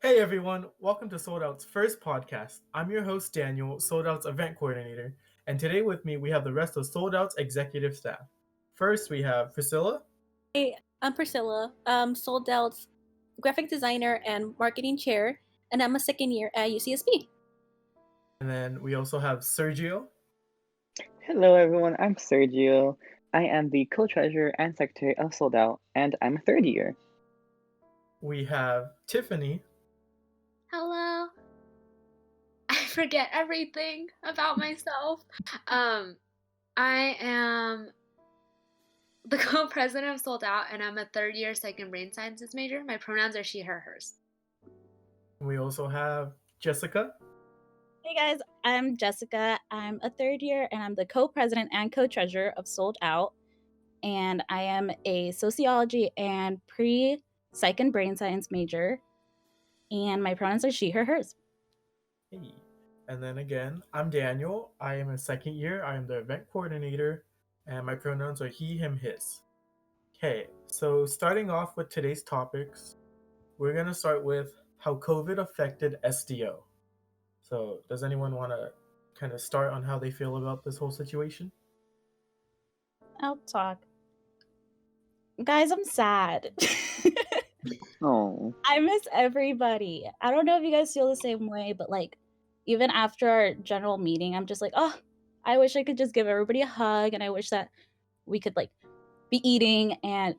Hey everyone, welcome to Sold Out's first podcast. I'm your host Daniel, Sold Out's event coordinator, and today with me we have the rest of Sold Out's executive staff. First we have Priscilla, Hey, I'm Priscilla. I'm Seoul'd Out's graphic designer and marketing chair, and I'm a second year at UCSB. and then we also have Sergio, Hello everyone, I'm Sergio. I am the co-treasurer and secretary of Sold Out, and I'm a third year. we have Tiffany, Hello. I forget everything about myself. I am the co-president of Sold Out, and I'm a third year second brain sciences major. My pronouns are she, her, hers. we also have Jessica, Hey guys, I'm Jessica. I'm a third year and I'm the co-president and co-treasurer of Sold Out. And I am a sociology and pre-psych and brain science major. And my pronouns are she, her, hers. hey. And then again, I'm Daniel. I am a second year. I am the event coordinator, and my pronouns are he, him, his. Okay, so starting off with today's topics, we're going to start with how COVID affected SDO. So, does anyone want to kind of start on how they feel about this whole situation? I'll talk. Guys, I'm sad. Oh, I miss everybody. I don't know if you guys feel the same way, but like, even after our general meeting, I'm just like, oh, I wish I could just give everybody a hug, and I wish that we could like be eating. And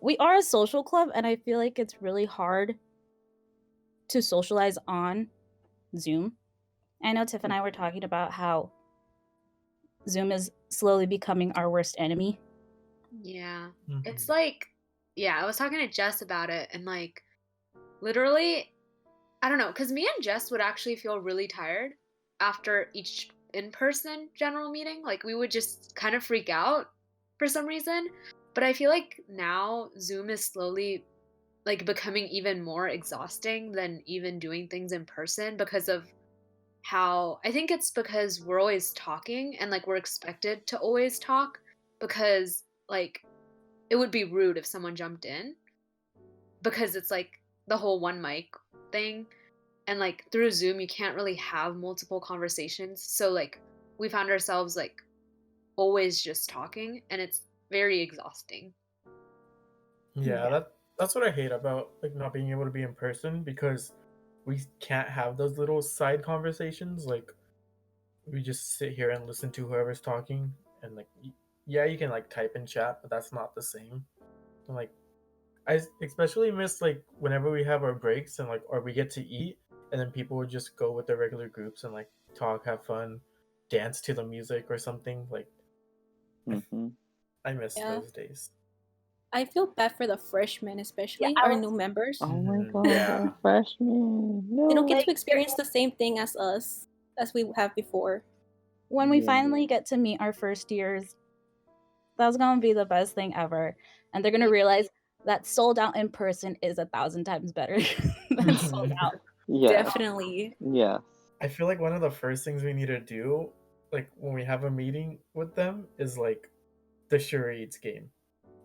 we are a social club, and I feel like it's really hard to socialize on Zoom. I know Tiff and I were talking about how Zoom is slowly becoming our worst enemy. Yeah. Mhm. It's like, I was talking to Jess about it, and like, literally, I don't know, because me and Jess would actually feel really tired after each in-person general meeting. Like, we would just kind of freak out for some reason. But I feel like now Zoom is slowly like becoming even more exhausting than even doing things in person because of how I think it's because we're always talking and like we're expected to always talk because like it would be rude if someone jumped in because it's like the whole one mic thing, and like through Zoom you can't really have multiple conversations, so like we found ourselves like always just talking, and it's very exhausting. Yeah, that's what I hate about like not being able to be in person because we can't have those little side conversations. Like we just sit here and listen to whoever's talking, and like yeah, you can like type in chat, but that's not the same. And, like I especially miss like whenever we have our breaks and like or we get to eat, and then people would just go with their regular groups and like talk, have fun, dance to the music or something. Like mm-hmm. I miss Yeah. those days. I feel bad for the freshmen, especially Yeah, our new members. Oh my Mhm. god, Yeah. I'm freshman. No. They don't get Like, to experience the same thing as us as we have before. when we Yeah. finally get to meet our first years, that's gonna be the best thing ever. And they're gonna realize that Sold Out in person is 1,000 times better than Sold Out. Yes. Definitely. Yes. I feel like one of the first things we need to do, like when we have a meeting with them, is like the charades game,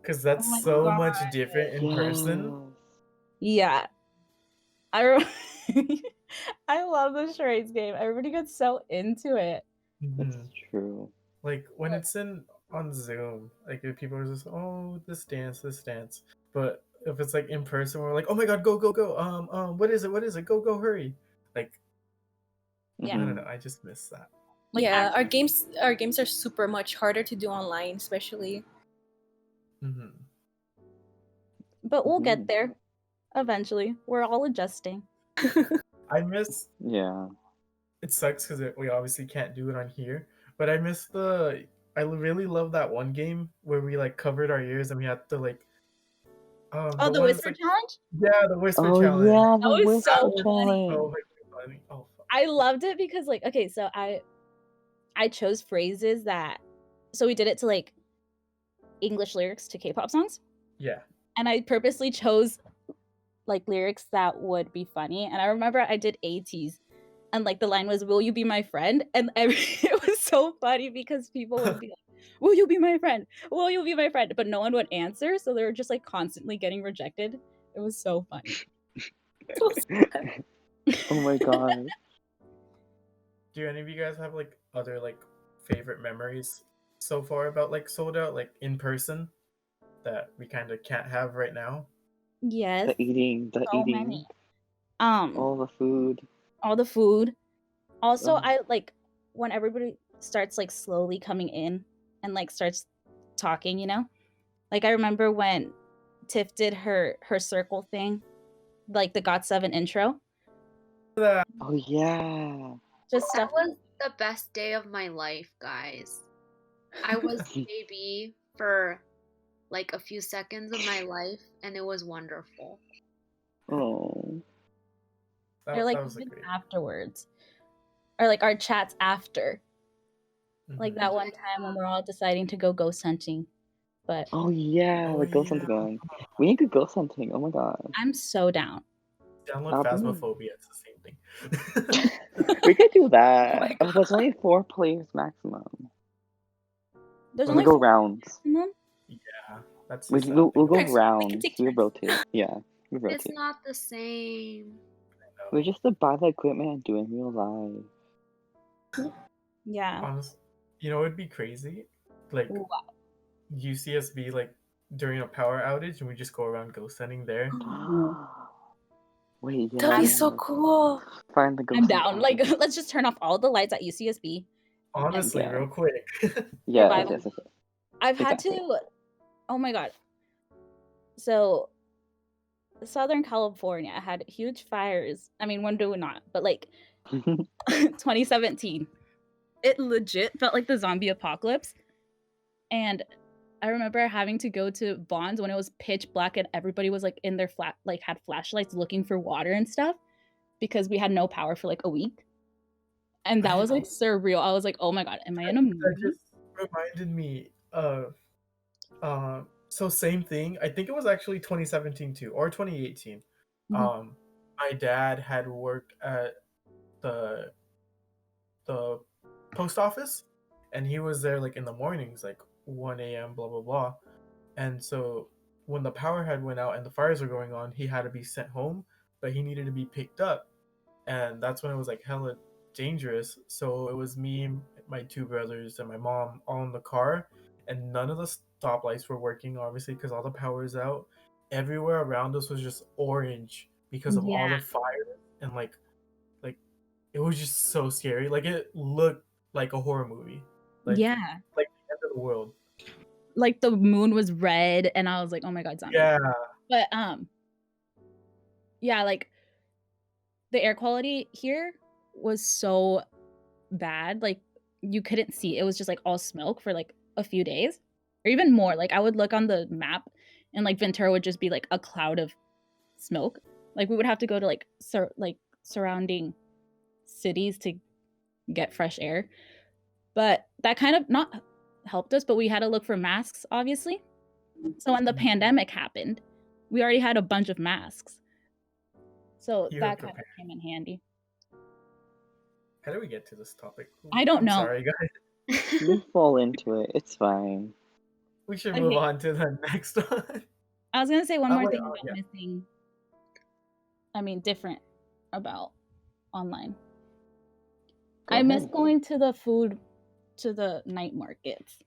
because that's Oh my so much God. different in person. Yeah. I love the charades game. Everybody gets so into it. That's Mhm. true. Like when it's on Zoom, like if people are just this dance, but if it's like in person, we're like, oh my god, go go go, what is it, go hurry, like Yeah. I Mhm. don't know, I just miss that. Like, Yeah, our games are super much harder to do online, especially. Hmm. But we'll Mhm. get there eventually. We're all adjusting. I miss Yeah. it sucks because we obviously can't do it on here, but I miss I really love that one game where we like covered our ears and we had to like Oh, the the one that's Whisper like Challenge? yeah, the whisper Oh challenge. yeah, That the was so whisper funny. challenge. Funny. Oh fuck. I loved it because like, okay, so I chose phrases that, so we did it to like English lyrics to K-pop songs, Yeah. and I purposely chose like lyrics that would be funny. And I remember I did ATs, and like the line was, "Will you be my friend?" And it was so funny because people would be like, "Will you be my friend? Will you be my friend?" But no one would answer, so they were just like constantly getting rejected. It was so funny. So sad. Oh my god. Do any of you guys have like other like favorite memories so far about like Sold Out, like in person, that we kind of can't have right now? Yes, The eating, so many. Um, all the food. all the food. Also, Oh. I like when everybody starts like slowly coming in and like starts talking, you know? Like I remember when Tiff did her circle thing, like the GOT7 intro. Oh yeah. Just That stuff. was the best day of my life, guys. I was baby for like a few seconds of my life, and it was wonderful. Oh. Or like That was like even great. afterwards. Or like our chats after. Like Mhm. that one time when we're all deciding to go ghost hunting. But Oh yeah, Oh the ghost hunting yeah. one. We need to ghost hunting. Oh my god. I'm so down. Download That'd be... Phasmophobia. It's the same thing. We could do Oh that. my Oh, there's only 4 players maximum. There's But We only go 4 rounds. maximum? yeah, that's the sad thing. We'll go Okay, we can rounds. take We turns. rotate. Yeah, we It's rotate. not the same. We just to buy the equipment and do it in real life. Yeah. Honestly, you know, it'd be crazy. Like Wow. UCSB, like during a power outage, and we just go around ghost hunting there. Wait, yeah. That'd be so cool. Find the ghost. I'm down. Like let's just turn off all the lights at UCSB. Honestly, Yeah. real quick. Yeah, Survival. yes. I've had Exactly. to, oh my god. So Southern California had huge fires. I mean, when do we not? But like 2017. It legit felt like the zombie apocalypse. And I remember having to go to Bonds when it was pitch black and everybody was like in their had flashlights looking for water and stuff because we had no power for like a week. And that was like surreal. I was like, oh my god, am I in a movie? That just reminded me of so same thing. I think it was actually 2017 too, or 2018. Mhm. My dad had worked at the the post office, and he was there like in the mornings, like 1 a.m. blah blah blah. And so when the power had went out and the fires were going on, he had to be sent home, but he needed to be picked up, and that's when it was like hella dangerous. So it was me, my 2 brothers, and my mom all in the car, and none of the stoplights were working, obviously, because all the power is out. Everywhere around us was just orange because of all Yeah. the fire, and like it was just so scary. Like it looked like a horror movie, like Yeah. like the end of the world. Like the moon was red and I was like, oh my god, zombie. Yeah, But yeah, like the air quality here was so bad. Like you couldn't see. It was just like all smoke for like a few days or even more. Like I would look on the map and like Ventura would just be like a cloud of smoke. Like we would have to go to like surrounding cities to get fresh air. But that kind of not helped us, but we had to look for masks obviously. So when the pandemic happened, we already had a bunch of masks. So you were that kind of prepared. came in handy. How do we get to this topic? I don't know. Sorry, guys. You fall into it. It's fine. We should Okay. move on to the next one. I was gonna say one more wait, thing about yeah. missing. I mean, different about online. Go I miss ahead. going to the night markets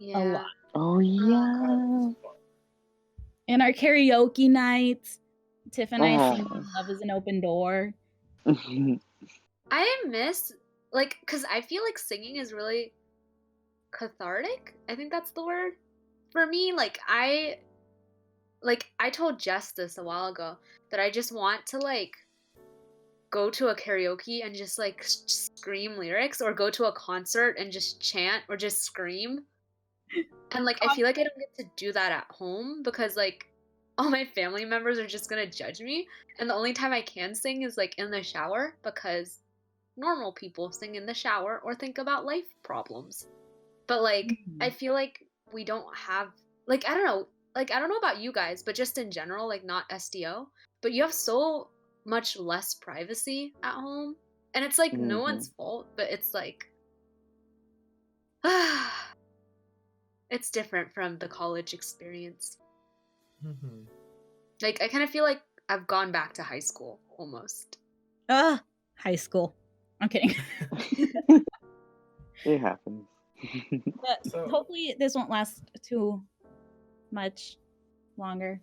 a lot. Oh yeah. And our karaoke nights. Tiff and I Oh. singing "Love Is an Open Door." I miss, like, because I feel like singing is really cathartic. I think that's the word. For me, like, I told Jess this a while ago, that I just want to, like, go to a karaoke and just, like, scream lyrics, or go to a concert and just chant or just scream. And, like, I feel like I don't get to do that at home because, like, all my family members are just gonna judge me. And the only time I can sing is, like, in the shower, because normal people sing in the shower or think about life problems. But, like, I feel like we don't have, like, I don't know about you guys, but just in general, like, not SDO, but you have so much less privacy at home. And it's, like, no one's fault, but it's, like, it's different from the college experience. Mm-hmm. Like, I kind of feel like I've gone back to high school almost. High school. I'm kidding. It happens. But So hopefully this won't last too much longer.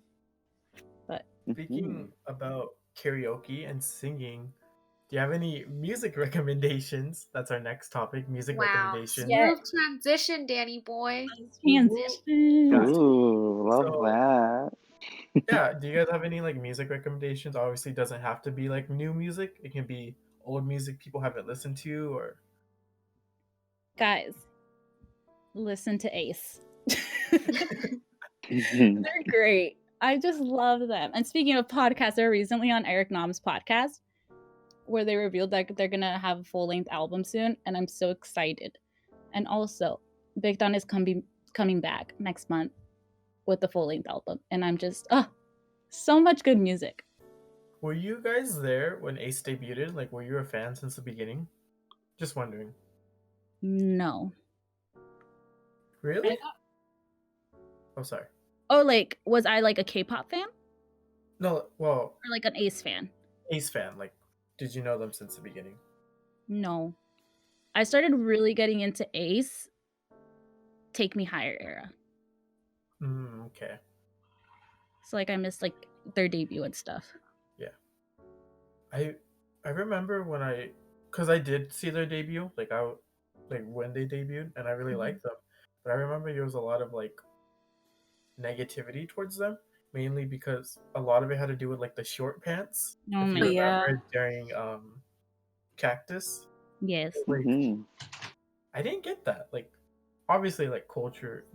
But speaking about karaoke and singing, do you have any music recommendations? That's our next topic, music Wow. recommendations. Yeah. Smooth transition, Danny boy. transition. Yeah. Ooh, love So that. yeah, do you guys have any like music recommendations? Obviously, it doesn't have to be like new music. It can be old music people haven't listened to, or Guys, listen to Ace. Mhm. They're great. I just love them. And speaking of podcasts, they were recently on Eric Nam's podcast where they revealed that they're gonna have a full-length album soon, and I'm so excited. And also, Big Don is coming back next month with the full-length album, and I'm just so much good music. were you guys there when Ace debuted? Like, were you a fan since the beginning? Just wondering. No. Really? Oh, sorry. Oh, like was I like a K-pop fan No, well, or like an Ace fan? Ace fan. Like, did you know them since the beginning? No. I started really getting into Ace Take Me Higher era. Okay. So like I missed like their debut and stuff. Yeah. I remember when cause I did see their debut, like when they debuted, and I really Mhm. liked them. But I remember there was a lot of like negativity towards them, mainly because a lot of it had to do with like the short pants. Oh If my you god. Yeah. remember during Cactus, Yes. like Mhm. I didn't get that. Like obviously like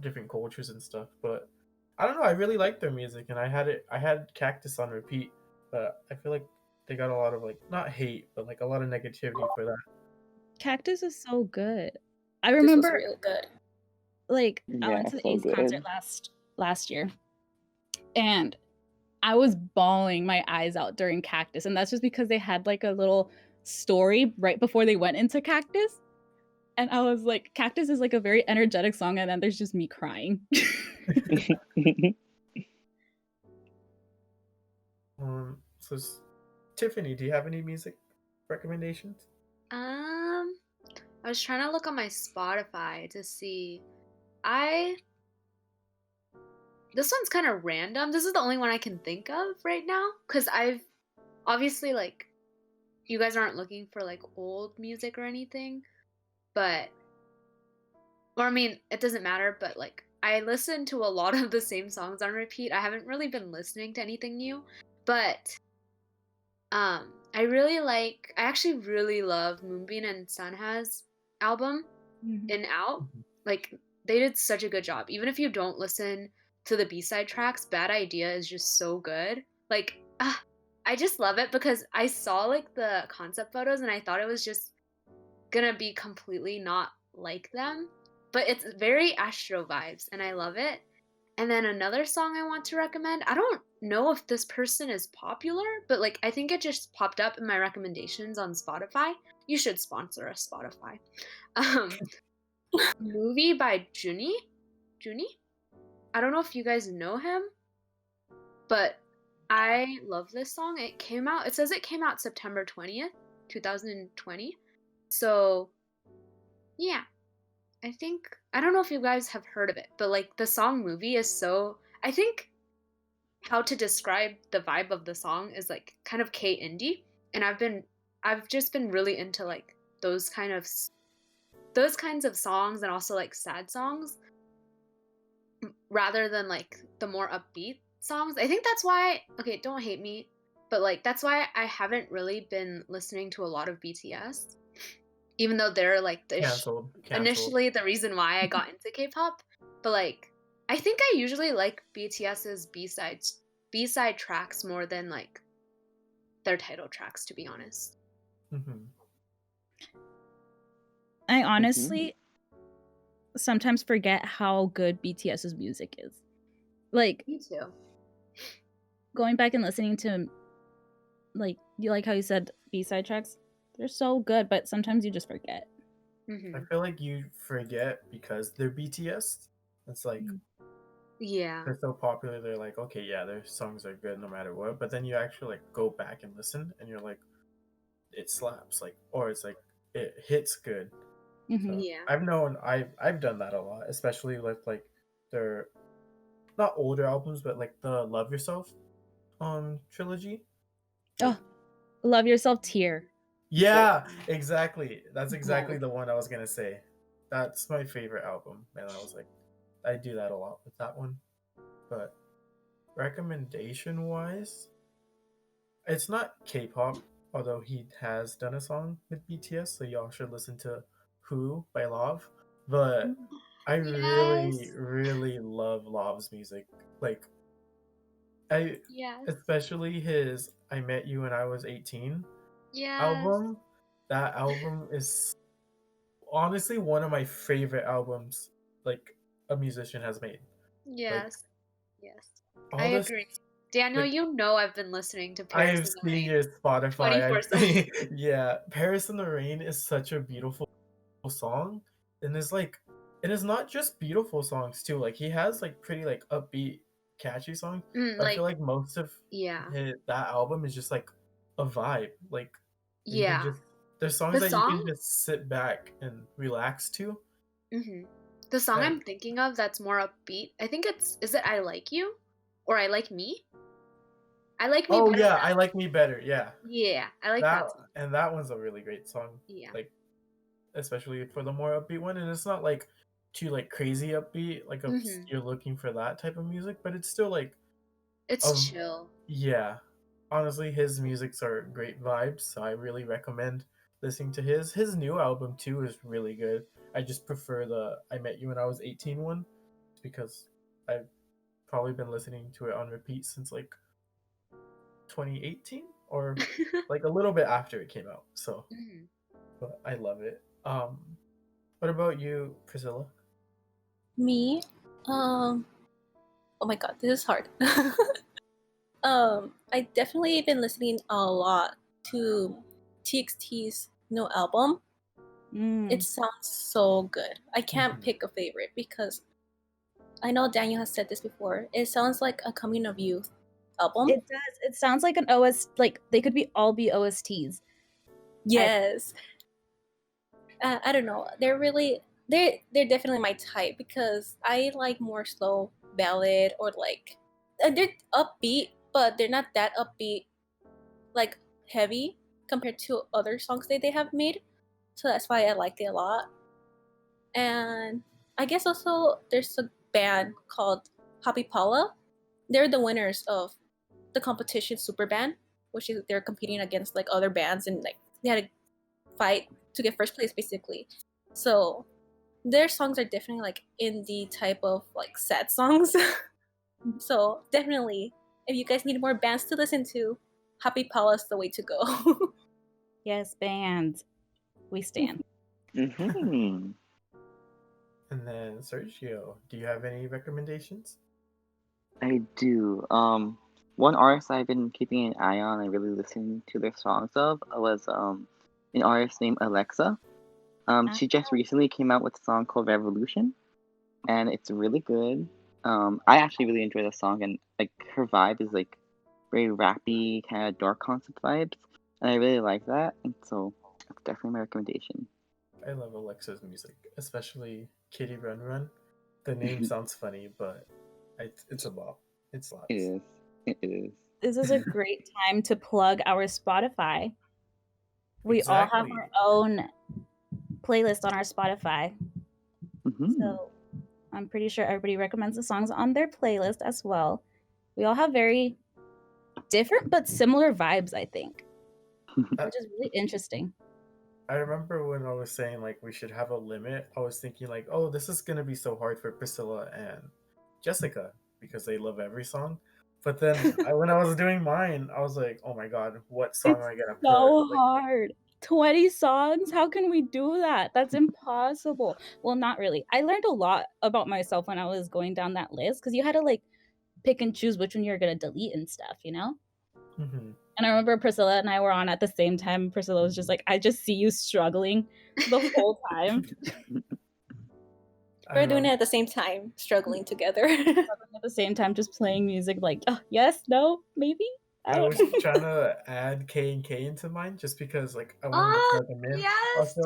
different cultures and stuff, but I don't know. I really liked their music, and I had Cactus on repeat, but I feel like they got a lot of like not hate, but like a lot of negativity for that. Cactus is so good. I This was remember really good. like I Yeah, went to the so Ace concert good. last year, and I was bawling my eyes out during Cactus, and that's just because they had like a little story right before they went into Cactus. And I was like, Cactus is like a very energetic song, and then there's just me crying. So Tiffany, do you have any music recommendations? I was trying to look on my Spotify to see. This one's kind of random. This is the only one I can think of right now because I've obviously like you guys aren't looking for like old music or anything, but or I mean, it doesn't matter, but like I listen to a lot of the same songs on repeat. I haven't really been listening to anything new, but I actually really love Moonbin and Sunha's album In Out. Like they did such a good job. Even if you don't listen to the B-side tracks, Bad Idea is just so good. Like I just love it because I saw like the concept photos and I thought it was just gonna be completely not like them. But it's very Astro vibes and I love it. And then another song I want to recommend. I don't know if this person is popular, but like I think it just popped up in my recommendations on Spotify. You should sponsor us, Spotify. Movie by Juni. I don't know if you guys know him, but I love this song. It says it came out September 20th, 2020. So, yeah. I don't know if you guys have heard of it, but like the song Movie is so I think how to describe the vibe of the song is like kind of K indie, and I've just been really into like those kinds of songs and also like sad songs rather than like the more upbeat songs. I think that's why okay, don't hate me, but like that's why I haven't really been listening to a lot of BTS, even though they're like Canceled. initially the reason why I got into K-pop. But like I think I usually like BTS's B-side tracks more than like their title tracks, to be honest. I honestly sometimes forget how good BTS's music is. Like Me too. going back and listening to like you like how you said B-side tracks, they're so good, but sometimes you just forget. I feel like you forget because they're BTS. It's like Yeah. they're so popular. They're like, okay, yeah, their songs are good no matter what. But then you actually like go back and listen, and you're like, it slaps, like, or it's like it hits good. Mhm. So Yeah. I've done that a lot, especially with like their not older albums, but like the Love Yourself trilogy. Oh, Love Yourself tier. Yeah, exactly. That's exactly Yes. the one I was gonna say. That's my favorite album, and I was like, I do that a lot with that one. But recommendation wise, it's not K-pop, although he has done a song with BTS, so y'all should listen to Who by Love. But I really, Yes. really love Love's music. Like I Yes. especially his I Met You When I Was 18 Yes. album. That album is honestly one of my favorite albums like a musician has made. Like Yes. Yes. I all this agree. Daniel, like you know I've been listening to Paris I've in the seen Rain your Spotify. I've 24/7. seen yeah, Paris in the Rain is such a beautiful song. And it's like it is not just beautiful songs too. Like he has like pretty like upbeat, catchy songs. But I feel Like, like most of yeah. that album is just like a vibe. Like you can Yeah. just there's songs The that you can song, just sit back and relax to. the song And I'm thinking of that's more upbeat. I think is it I Like You or I Like Me? I Like Me oh better yeah, than I Like Me Better. Yeah. Yeah, I like That that song. and that one's a really great song. Yeah. Like especially for the more upbeat one, and it's not like too like crazy upbeat, like if Mhm. you're looking for that type of music, but it's still like It's of chill. yeah. Honestly, his musics are great vibes, so I really recommend listening to his. His new album too is really good. I just prefer the I Met You When I Was 18 one because I've probably been listening to it on repeat since like 2018 or like a little bit after it came out. So, Mhm. but I love it. What about you, Priscilla? Me, oh my god, this is hard. I definitely been listening a lot to TXT's new album. It sounds so good. I can't pick a favorite because I know Daniel has said this before. It sounds like a coming of youth album. It does. It sounds like an OS. Like they could be all be OSTs. Yes. I don't know. They're definitely my type because I like more slow ballad or like they're upbeat, but they're not that upbeat like heavy compared to other songs that they have made. So that's why I liked it a lot. And I guess also there's a band called Happy Paula. They're the winners of the competition Super Band, which is they're competing against like other bands and like they had to fight to get first place basically. So their songs are definitely like indie type of like sad songs. So definitely, if you guys need more bands to listen to, Happy Paula's the way to go. Yes, bands. We stand. Mm-hmm. And then Sergio, do you have any recommendations? I do. One artist I've been keeping an eye on and really listening to their songs of was an artist named Alexa. She just recently came out with a song called Revolution, and it's really good. I actually really enjoy the song, and like her vibe is like very rappy, kind of dark concept vibes, and I really like that. And so that's definitely my recommendation. I love Alexa's music, especially Kitty Run Run. The name sounds funny, but it's a bop. It It slaps. is. It is. This is a great time to plug our Spotify. We all have Exactly. our own playlist on our Spotify. Mm-hmm. So I'm pretty sure everybody recommends the songs on their playlist as well. We all have very different but similar vibes, I think, which is really interesting. I remember when I was saying like we should have a limit, I was thinking like, oh, this is gonna be so hard for Priscilla and Jessica because they love every song. But then when I was doing mine, I was like, oh my god, what song am It's I gonna put? so Like, hard. 20 songs? How can we do that? That's impossible. Well, not really. I learned a lot about myself when I was going down that list because you had to like pick and choose which one you're going to delete and stuff, you know? mhm. And I remember Priscilla and I were on at the same time. Priscilla was just like, I just see you struggling the whole time. I We're don't doing it know. at the same time, struggling together. At the same time, just playing music like, oh, yes, no, maybe. I I don't was know. trying to add K and K into mine just because like I wanted to Oh, plug them in. yes, Also,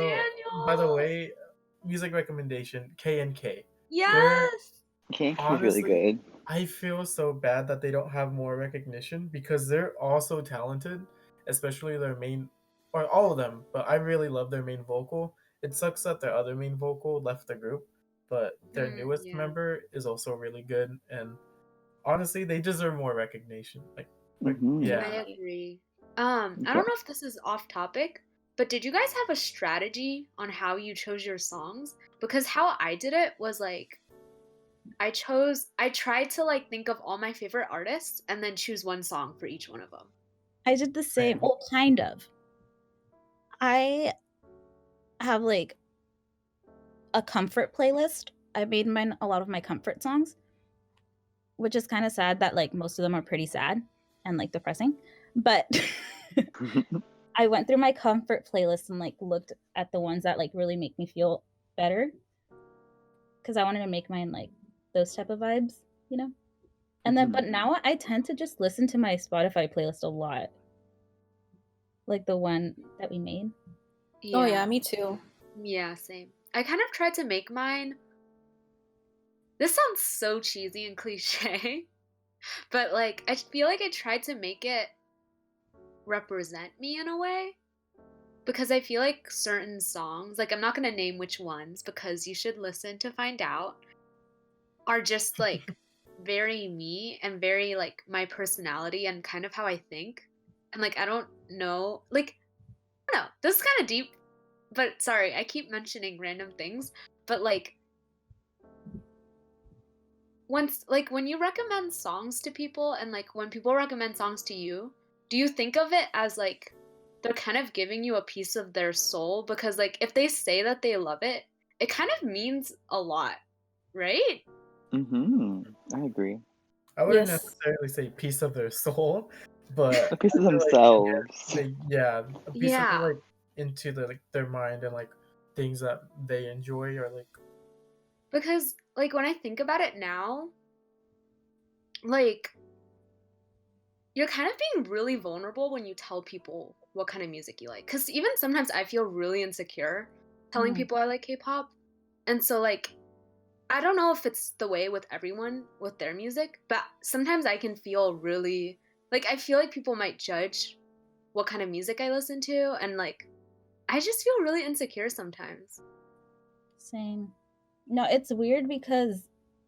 by the Daniel. way, music recommendation K and K. They're Yes. Okay, he's really honestly, good. I feel so bad that they don't have more recognition because they're all so talented, especially their main, or all of them. But I really love their main vocal. It sucks that their other main vocal left the group, but their newest Yeah. member is also really good. And honestly, they deserve more recognition. Like Mm-hmm. I yeah. agree. I Okay. don't know if this is off topic, but did you guys have a strategy on how you chose your songs? Because how I did it was like I tried to like think of all my favorite artists and then choose one song for each one of them. I did the same. Same. Well, kind of. I have like a comfort playlist. I made mine a lot of my comfort songs, which is kind of sad that like most of them are pretty sad and like depressing. But I went through my comfort playlist and like looked at the ones that like really make me feel better because I wanted to make mine like those type of vibes, you know? And then, but now I tend to just listen to my Spotify playlist a lot. Like the one that we made. Oh yeah, me too. Yeah, same. I kind of tried to make mine. This sounds so cheesy and cliche, but like I feel like I tried to make it represent me in a way because I feel like certain songs, like I'm not going to name which ones because you should listen to find out, are just like very me and very like my personality and kind of how I think. And like I don't know, like I don't know. This is kind of deep, but sorry, I keep mentioning random things, but like once like when you recommend songs to people and like when people recommend songs to you, do you think of it as like they're kind of giving you a piece of their soul? Because like if they say that they love it, it kind of means a lot, right? Mm-hmm. I agree. I wouldn't Yes. necessarily say piece of their soul, but A piece I of feel like themselves. yeah, a piece of Yeah, like into their mind and like things that they enjoy or like because like when I think about it now, like you're kind of being really vulnerable when you tell people what kind of music you like. Because even sometimes I feel really insecure telling people I like K-pop, and so like I don't know if it's the way with everyone with their music, but sometimes I can feel really like I feel like people might judge what kind of music I listen to, and like I just feel really insecure sometimes. Same. No, it's weird because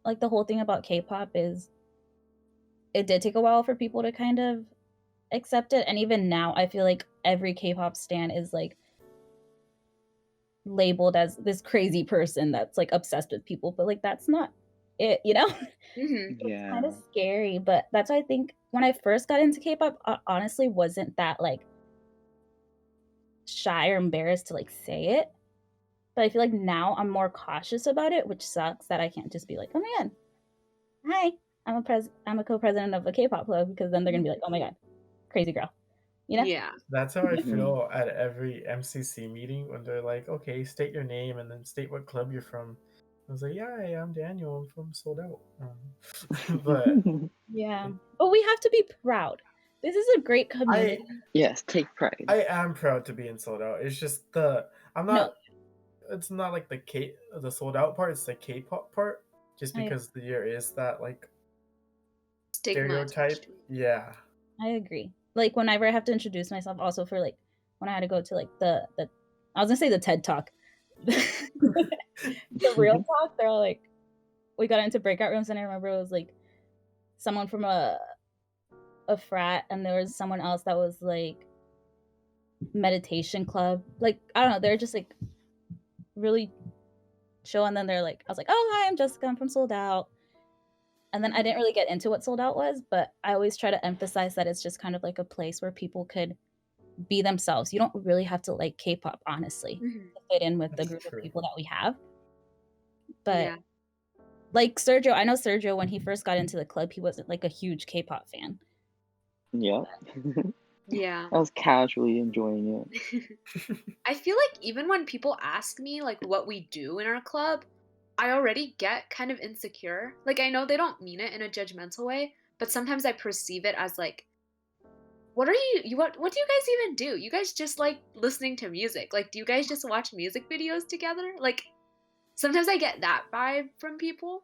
like the whole thing about K-pop is it did take a while for people to kind of accept it, and even now I feel like every K-pop stan is like labeled as this crazy person that's like obsessed with people, but like that's not it, you know? Mm-hmm. It's Yeah. kind of scary, but that's why I think when I first got into K-pop, I honestly wasn't that like shy or embarrassed to like say it. But I feel like now I'm more cautious about it, which sucks that I can't just be like, "Oh my god, hi, I'm a co-president of a K-pop club," because then they're gonna be like, "Oh my god, crazy girl," you know? Yeah. that's how I Mm-hmm. feel at every MCC meeting when they're like, okay, state your name and then state what club you're from. I was like, yeah, I'm Daniel. I'm from Sold Out. But Yeah, but we have to be proud. This is a great I community. Yes, take pride. I am proud to be in Sold Out. It's just I'm No, not. It's not like the Sold Out part. It's the K-pop part. Just I because there is that like Stigma attached stereotype. to it. Yeah. I agree. Like whenever I have to introduce myself, also for like when I had to go to like the I was gonna say the TED Talk, the real talk. They're all like, we got into breakout rooms, and I remember it was like someone from a frat, and there was someone else that was like meditation club. Like I don't know, they're just like really chill. And then they're like, I was like, oh hi, I'm Jessica. I'm from Sold Out. And then I didn't really get into what Sold Out was, but I always try to emphasize that it's just kind of like a place where people could be themselves. You don't really have to like K-pop, honestly, Mm-hmm. to fit in with the That's group of true. people that we have. But Yeah. like Sergio, I know Sergio when he first got into the club, he wasn't like a huge K-pop fan. Yep. Yeah. I was casually enjoying it. I feel like even when people ask me like what we do in our club, I already get kind of insecure. Like, I know they don't mean it in a judgmental way, but sometimes I perceive it as like, what do you guys even do? You guys just like listening to music. Like, do you guys just watch music videos together? Like, sometimes I get that vibe from people.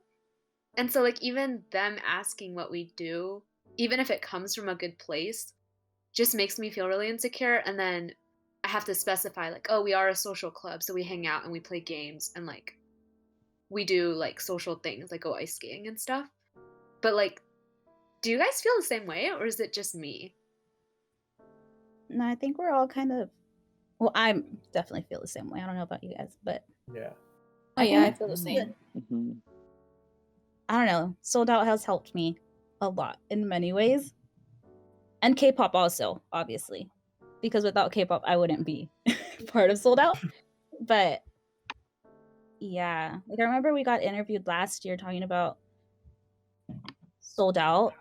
And so like even them asking what we do, even if it comes from a good place, just makes me feel really insecure. And then I have to specify like, oh, we are a social club, so we hang out and we play games and like we do like social things like go ice skating and stuff. But like, do you guys feel the same way, or is it just me? No, I think we're all kind of. Well, I definitely feel the same way. I don't know about you guys, but Yeah. Oh yeah, I think feel the same. Mm-hmm. I don't know. Sold Out has helped me a lot in many ways, and K-pop also, obviously, because without K-pop, I wouldn't be part of Sold Out. But yeah, like I remember we got interviewed last year talking about Sold Out,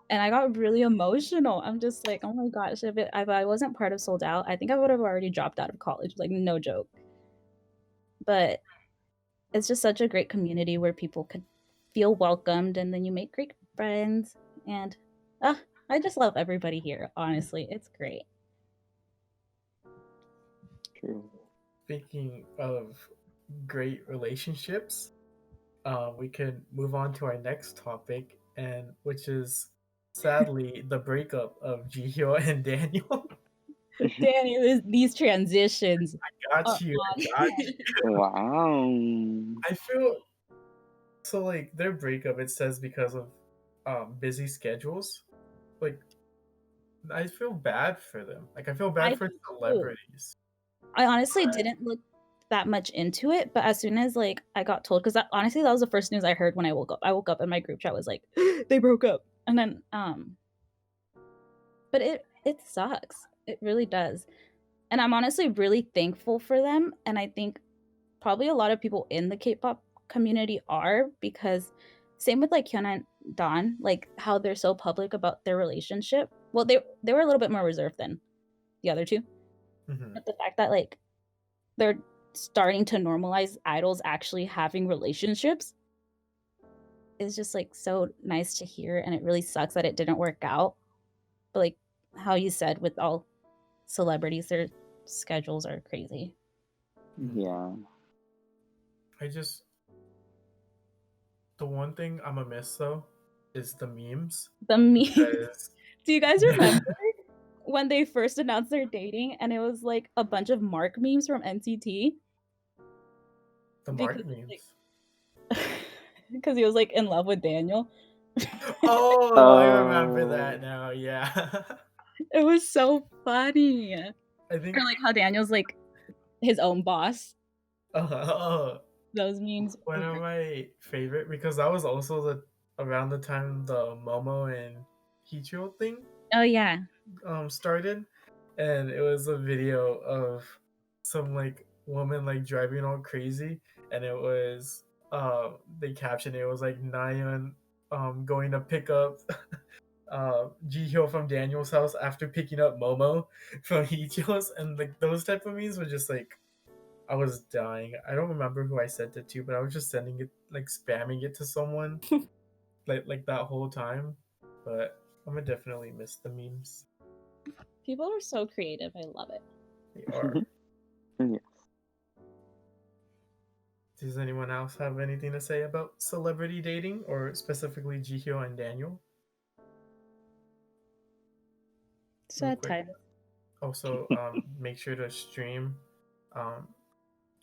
and I got really emotional. I'm just like, oh my gosh, if I wasn't part of Sold Out, I think I would have already dropped out of college. Like, no joke. But it's just such a great community where people could feel welcomed, and then you make great friends. And I just love everybody here. Honestly, it's great. True. Speaking of great relationships, we can move on to our next topic, and which is sadly the breakup of Jihyo and Daniel. Danny, these transitions. Got you. I got you. Wow. I feel so like their breakup. It says because of busy schedules. Like I feel bad for them. Like I feel bad I for do too. celebrities. I honestly didn't look that much into it, but as soon as like I got told, because honestly that was the first news I heard when I woke up. I woke up and my group chat was like, they broke up, and then but it sucks. It really does, and I'm honestly really thankful for them, and I think probably a lot of people in the K-pop community are, because same with like Hyuna and Don, like how they're so public about their relationship. Well, they were a little bit more reserved than the other two, Mhm. but the fact that like they're starting to normalize idols actually having relationships is just like so nice to hear, and it really sucks that it didn't work out. But like how you said, with all celebrities, their schedules are crazy. Yeah. I just the one thing I'm gonna miss though is the memes. The memes. Because Do you guys remember when they first announced their dating and it was like a bunch of Mark memes from NCT? the Mark memes. Because he was like in love with Daniel. Oh, I remember that now. Yeah. It was so funny. I think Or like how Daniel's like his own boss. uh, Those memes. one of my favorite, because that was also the around the time the Momo and Hichio thing Oh yeah. started, and it was a video of some like woman like driving all crazy, and it was they captioned it was like Nayeon going to pick up Jihyo from Daniel's house after picking up Momo from Hichio's, and like those type of memes were just like I was dying. I don't remember who I sent it to, but I was just sending it, like spamming it to someone, like that whole time. But I'm gonna definitely miss the memes. People are so creative. I love it. They are. Yes. Does anyone else have anything to say about celebrity dating, or specifically Jihyo and Daniel? Real Sad quick. time. Also, make sure to stream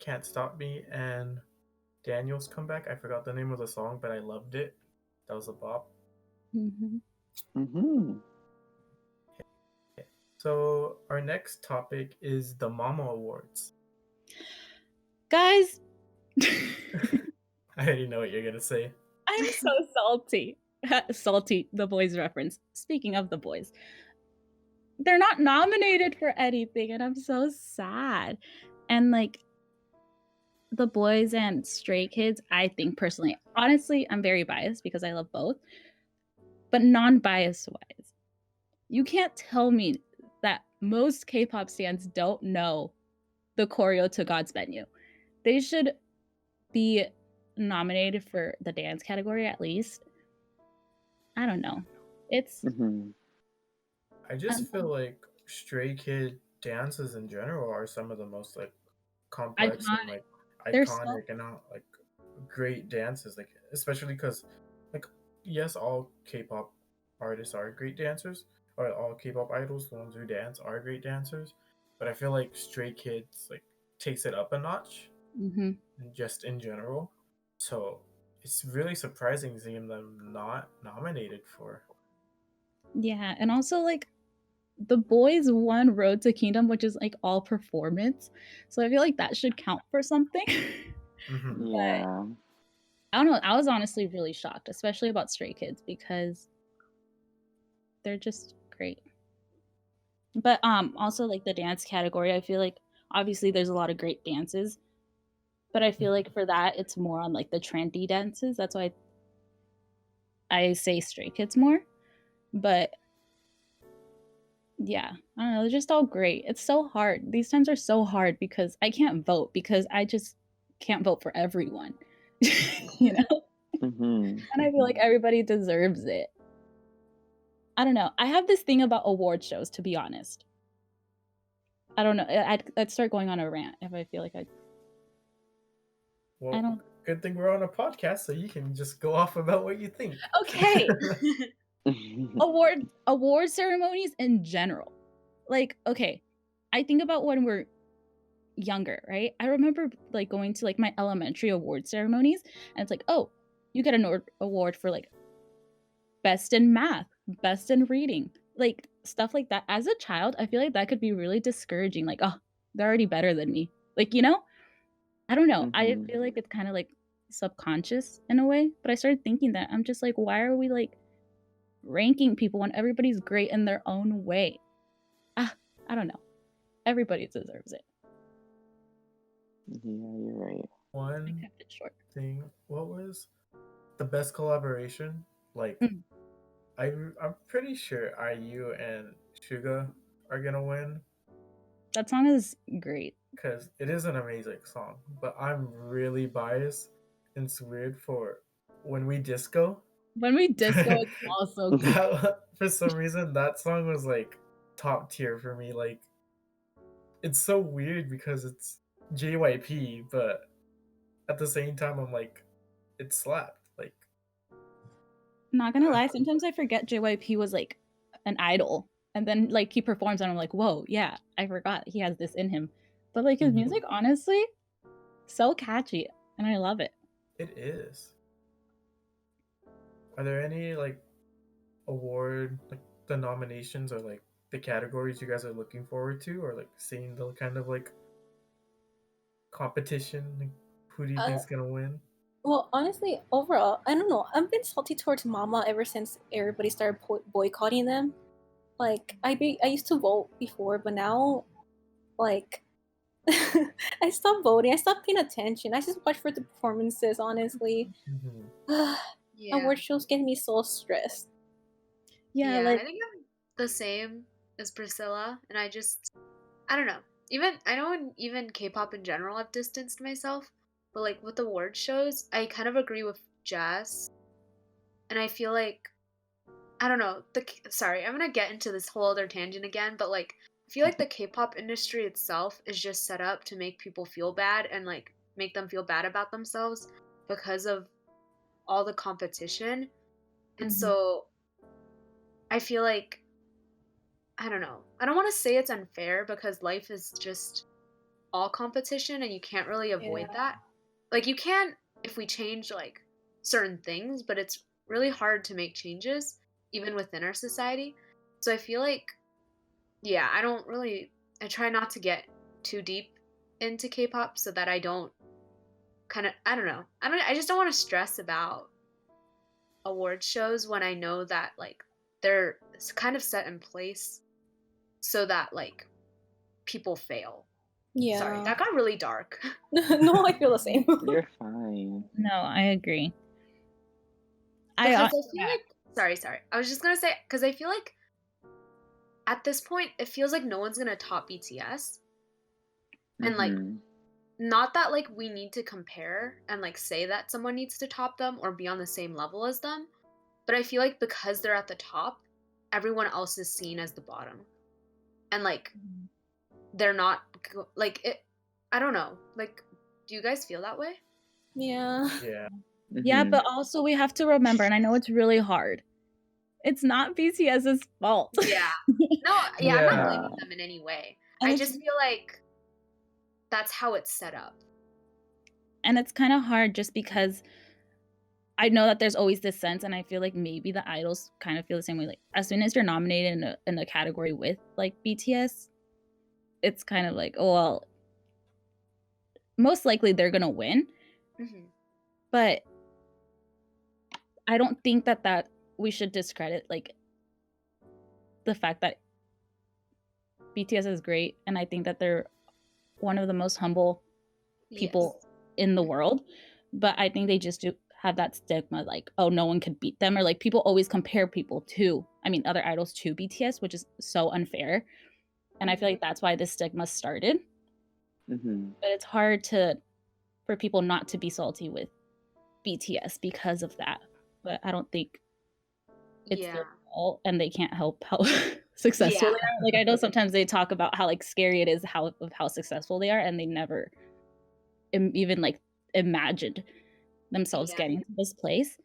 Can't Stop Me and Daniel's comeback. I forgot the name of the song, but I loved it. That was a bop. Mm-hmm. Mm-hmm. So our next topic is the Mama Awards. Guys, I already know what you're gonna say. I'm so salty. Salty, the boys reference. Speaking of the boys, they're not nominated for anything, and I'm so sad. And like the boys and Stray Kids, I think personally, honestly, I'm very biased because I love both, but non-bias wise, you can't tell me that most K-pop stans don't know the choreo to God's Menu. They should be nominated for the dance category at least. I don't know. It's Mm-hmm. I just feel like Stray Kid dances in general are some of the most like complex and iconic. like They're so iconic and like great dances. Like especially because like yes, all K-pop artists are great dancers, or all K-pop idols, the ones who dance, are great dancers. But I feel like Stray Kids like takes it up a notch, mm-hmm. just in general. So it's really surprising seeing them not nominated for. Yeah, and also like the boys won Road to Kingdom, which is like all performance. So I feel like that should count for something. Mm-hmm. But Yeah. I don't know. I was honestly really shocked, especially about Stray Kids because they're just great. But also like the dance category, I feel like obviously there's a lot of great dances, but I feel like for that it's more on like the trendy dances. That's why I say Stray Kids more. But yeah, I don't know. They're just all great. It's so hard. These times are so hard because I can't vote because I just can't vote for everyone. You know? Mm-hmm. And I feel like everybody deserves it. I don't know. I have this thing about award shows, to be honest. I don't know. I'd start going on a rant if I feel like I Well, don't. good thing we're on a podcast, so you can just go off about what you think. Okay. Award ceremonies in general. Like, okay, I think about when we're younger, right? I remember like going to like my elementary award ceremonies, and it's like, oh, you get an award for like best in math, best in reading, like stuff like that. As a child, I feel like that could be really discouraging. Like, oh, they're already better than me. Like, you know, I don't know. I Mm-hmm. feel like it's kind of like subconscious in a way. But I started thinking that I'm just like, why are we like ranking people when everybody's great in their own way? I don't know. Everybody deserves it. Yeah, you're right. I One kept it short. thing, what was the best collaboration? Like, Mm. I'm pretty sure IU and Suga are gonna win That song is great. because it is an amazing song. But I'm really biased, and it's weird for When We Disco. When We Disco is also good. For some reason that song was like top tier for me. Like it's so weird because it's JYP, but at the same time I'm like it slapped. Like Not gonna lie, sometimes I forget JYP was like an idol. And then like he performs and I'm like, whoa, yeah, I forgot he has this in him. But like his music, honestly, so catchy. And I love it. it is. Are there any like award like the nominations or like the categories you guys are looking forward to or like seeing the kind of like competition? Like, who do you think's gonna win? Well, honestly, overall, I don't know. I've been salty towards Mama ever since everybody started boycotting them. Like, I used to vote before, but now, like, I stopped voting. I stopped paying attention. I just watch for the performances, honestly. Mm-hmm. Yeah. Award shows get me so stressed. Yeah, I like think I'm the same as Priscilla, and I don't know. I know even K-pop in general, I've distanced myself, but like with award shows, I kind of agree with Jess, and I feel like I don't know. Sorry, I'm gonna get into this whole other tangent again, but like I feel like the K-pop industry itself is just set up to make people feel bad and like make them feel bad about themselves because of all the competition, and so I feel like I don't know. I don't want to say it's unfair because life is just all competition and you can't really avoid that. Like you can if we change like certain things, but it's really hard to make changes even within our society. So I feel like yeah, I try not to get too deep into K-pop so that I don't I don't know. I just don't want to stress about award shows when I know that like they're kind of set in place so that like people fail. Yeah. Sorry, that got really dark. No, I feel the same. You're fine. no, I agree. Because I feel like sorry. I was just gonna say because I feel like at this point it feels like no one's gonna top BTS. And like not that like we need to compare and like say that someone needs to top them or be on the same level as them, but I feel like because they're at the top, everyone else is seen as the bottom, and like they're not like it. I don't know. Like, do you guys feel that way? Yeah. Yeah. Yeah, Mhm. but also we have to remember, and I know it's really hard. It's not BTS's fault. Yeah. No, yeah, I'm Yeah. not blaming them in any way. And I it's- just feel like that's how it's set up. And it's kind of hard just because I know that there's always this sense, and I feel like maybe the idols kind of feel the same way. Like, as soon as you're nominated in a category with like BTS, it's kind of like, oh well, most likely they're gonna win. Mm-hmm. But I don't think that we should discredit like the fact that BTS is great, and I think that they're one of the most humble people in the world. But I think they just do have that stigma, like, oh, no one could beat them, or like people always compare people to, other idols to BTS, which is so unfair. And I feel like that's why this stigma started. Mhm. But it's hard for people not to be salty with BTS because of that. But I don't think it's Yeah. their fault, and they can't help how successful Yeah. they are. Like, I know sometimes they talk about how like scary it is how successful they are, and they never even like imagined themselves Yeah. getting to this place.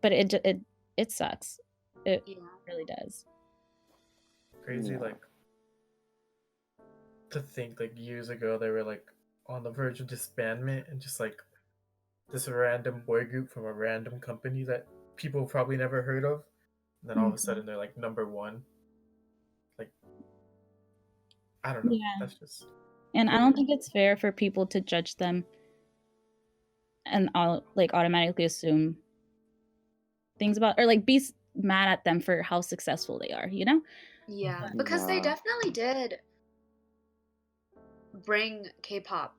But it sucks. It Yeah. really does. Crazy, Yeah. like, to think like years ago they were like on the verge of disbandment, and just like this random boy group from a random company that people probably never heard of, and then all of a sudden they're like number one. Like, I don't know. Yeah. That's just And I don't weird. think it's fair for people to judge them and like automatically assume things about, or like be mad at them for how successful they are, you know? Yeah. Because they Yeah. definitely did bring K-pop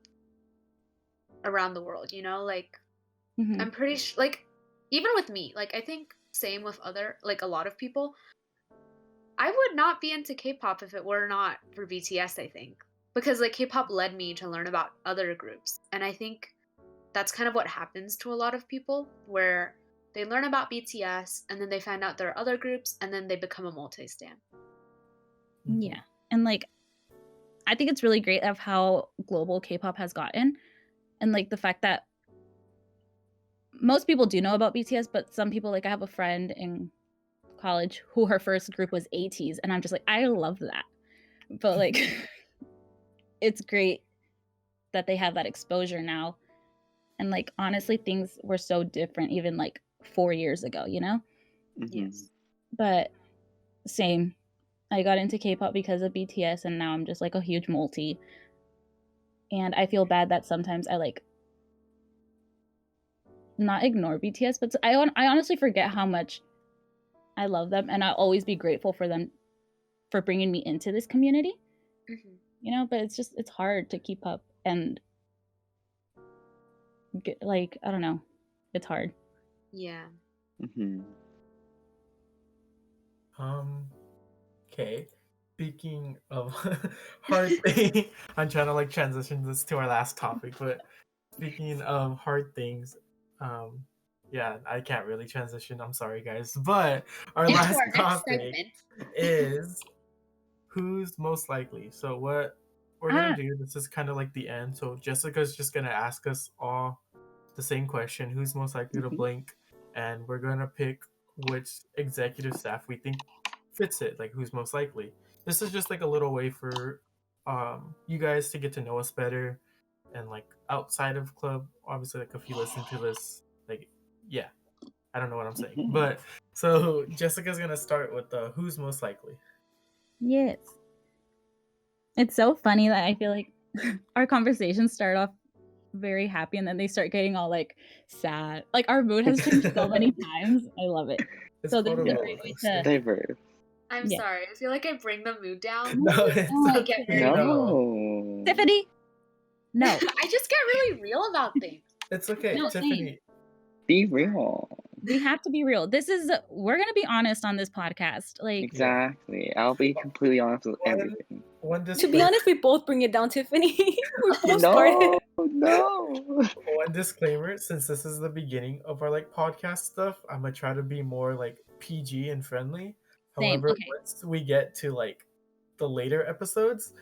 around the world, you know? Like, Mhm. I'm pretty sure, like, even with me, like, I think same with other, like, a lot of people, I would not be into K-pop if it were not for BTS, I think. Because, like, K-pop led me to learn about other groups. And I think that's kind of what happens to a lot of people, where they learn about BTS, and then they find out there are other groups, and then they become a multi-stan. Yeah. And like, I think it's really great of how global K-pop has gotten. And like the fact that most people do know about BTS, but some people, like I have a friend in college who her first group was ATEEZ, and I'm just like, I love that. But like it's great that they have that exposure now. And like honestly, things were so different even like 4 years ago, you know? Mhm. Yes. But same. I got into K-pop because of BTS, and now I'm just like a huge multi. And I feel bad that sometimes I like not ignore BTS, but I honestly forget how much I love them, and I'll always be grateful for them for bringing me into this community. Mm-hmm. You know, but it's hard to keep up and get, like, I don't know, it's hard. Yeah. Mhm. Okay. Speaking of hard thing, I'm trying to like transition this to our last topic, but speaking of hard things, yeah, I can't really transition. I'm sorry, guys, but our Into last our next topic segment. is who's most likely. So what we're gonna Ah, do, this is kind of like the end. So Jessica's just gonna ask us all the same question: who's most likely to Mhm. blink, and we're gonna pick which executive staff we think fits it. Like who's most likely. This is just like a little way for you guys to get to know us better, and like outside of club, obviously, like if you listen to this, like yeah, I don't know what I'm saying, Mhm. but so Jessica's gonna start with the who's most likely. yes. It's so funny that I feel like our conversations start off very happy, and then they start getting all like sad. Like our mood has changed so many times. I love it. It's So this called a is a Yeah. roller great way coaster. to Diverse. I'm Yeah. sorry. I feel like I bring the mood down. No, it's I okay. get very No. Tiffany. No. I just get really real about things. It's okay, No, Tiffany. Be real. We have to be real. We're gonna be honest on this podcast. Like, Exactly. I'll be completely honest with everything. One To be disclaimer. honest, we both bring it down, Tiffany. We both No, started. no. One disclaimer, since this is the beginning of our like podcast stuff, I'm gonna try to be more like PG and friendly. Same, However, okay. once we get to like the later episodes,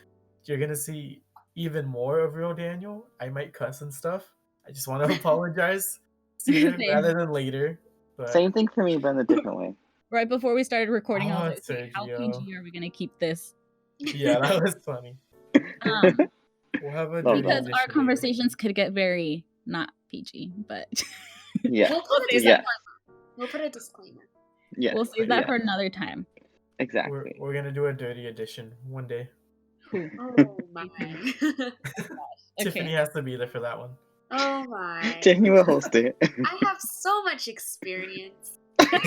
you're gonna see even more of real Daniel. I might cuss and stuff. I just want to apologize sooner Same. rather than later. But Same thing for me, but in a different way. Right before we started recording, I was Oh, like, "Wait, how Sergio. PG are we gonna keep this?" Yeah, that was funny. Um, We'll have a Love because transition our later. conversations could get very not PG, but Yeah. We'll put a save Yeah. disclaimer. We'll put a disclaimer. Yeah. we'll save that Yeah. for another time. Exactly. We're gonna do a dirty edition one day. Who? Oh my. Tiffany Okay. has to be there for that one. Oh my. Tiffany will host it. I have so much experience. All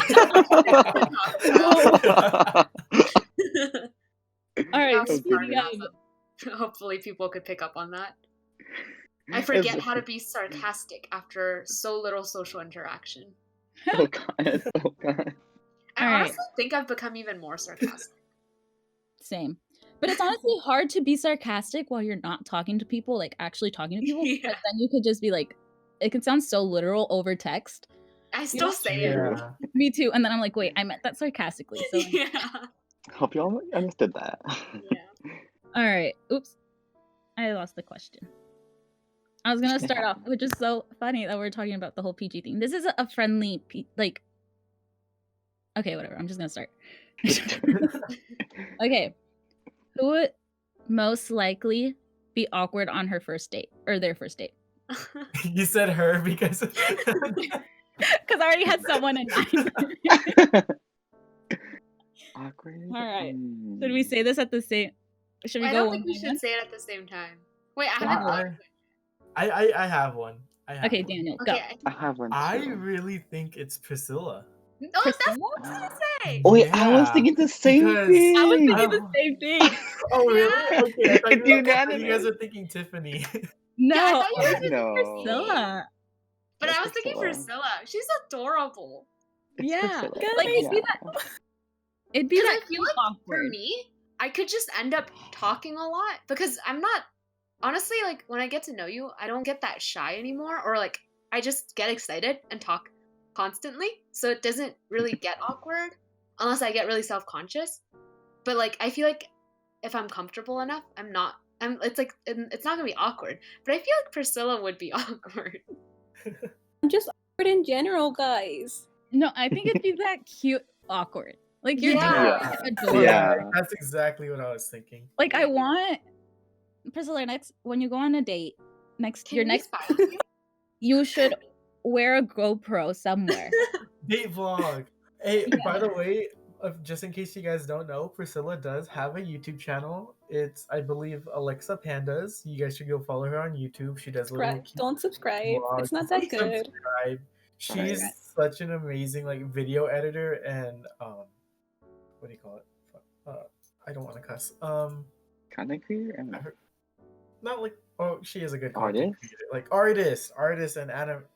right. That was Speaking pretty of, awesome. Hopefully people could pick up on that. I forget how to be sarcastic after so little social interaction. Oh god. Oh god. I All right. honestly think I've become even more sarcastic. same. But it's honestly hard to be sarcastic while you're not talking to people, like actually talking to people. Yeah. Because then you could just be like, it could sound so literal over text. I still say it. Yeah. Me too. And then I'm like, wait, I meant that sarcastically. So like, Yeah. Hope y'all understood that. Yeah. all right. Oops. I lost the question. I was gonna start off, which is so funny that we're talking about the whole PG thing. This is a friendly, like. Okay, whatever. I'm just gonna start. Okay, who would most likely be awkward on her first date or their first date? You said her because Because I already had someone in mind. Awkward. All right. Did we say this at the same? Should we I go don't one think we by should one? say it at the same time. Wait, I Well, haven't I- thought of it. I have one. Okay, Daniel, go. Okay. I have one too. I really think it's Priscilla. No, that's Priscilla? what I was gonna say. Oh wait, I was Yeah, thinking the same because- thing. I was thinking Oh. the same thing. Oh really? Yeah. Okay, I thought It's you guys unanimous. were thinking Tiffany. No, I thought you I were was thinking No. Priscilla. But Yeah, I was thinking Priscilla. She's adorable. It's Yeah, Priscilla. like it'd be Yeah. that. It'd be Because that I feel like for awkward. me, I could just end up talking a lot because I'm not honestly like when I get to know you, I don't get that shy anymore, or like I just get excited and talk constantly, so it doesn't really get awkward unless I get really self-conscious. But like I feel like if I'm comfortable enough, it's like it's not gonna be awkward. But I feel like Priscilla would be awkward. I'm just awkward in general, guys. No, I think it'd be that cute awkward. Like you're Yeah. just like, adorable. Yeah. That's exactly what I was thinking. Like I want Priscilla next when you go on a date Can your we next spy on you? you should wear a GoPro somewhere. Date vlog. Hey, Yeah. by the way, just in case you guys don't know, Priscilla does have a YouTube channel. It's, I believe, Alexa Pandas. You guys should go follow her on YouTube. She does little cute Don't subscribe. vlogs. It's not that Please good. subscribe. She's Right. such an amazing like video editor and what do you call it? I don't want to cuss. Content creator? I don't know. Not like, oh, she is a good Artist? content creator. Like artist and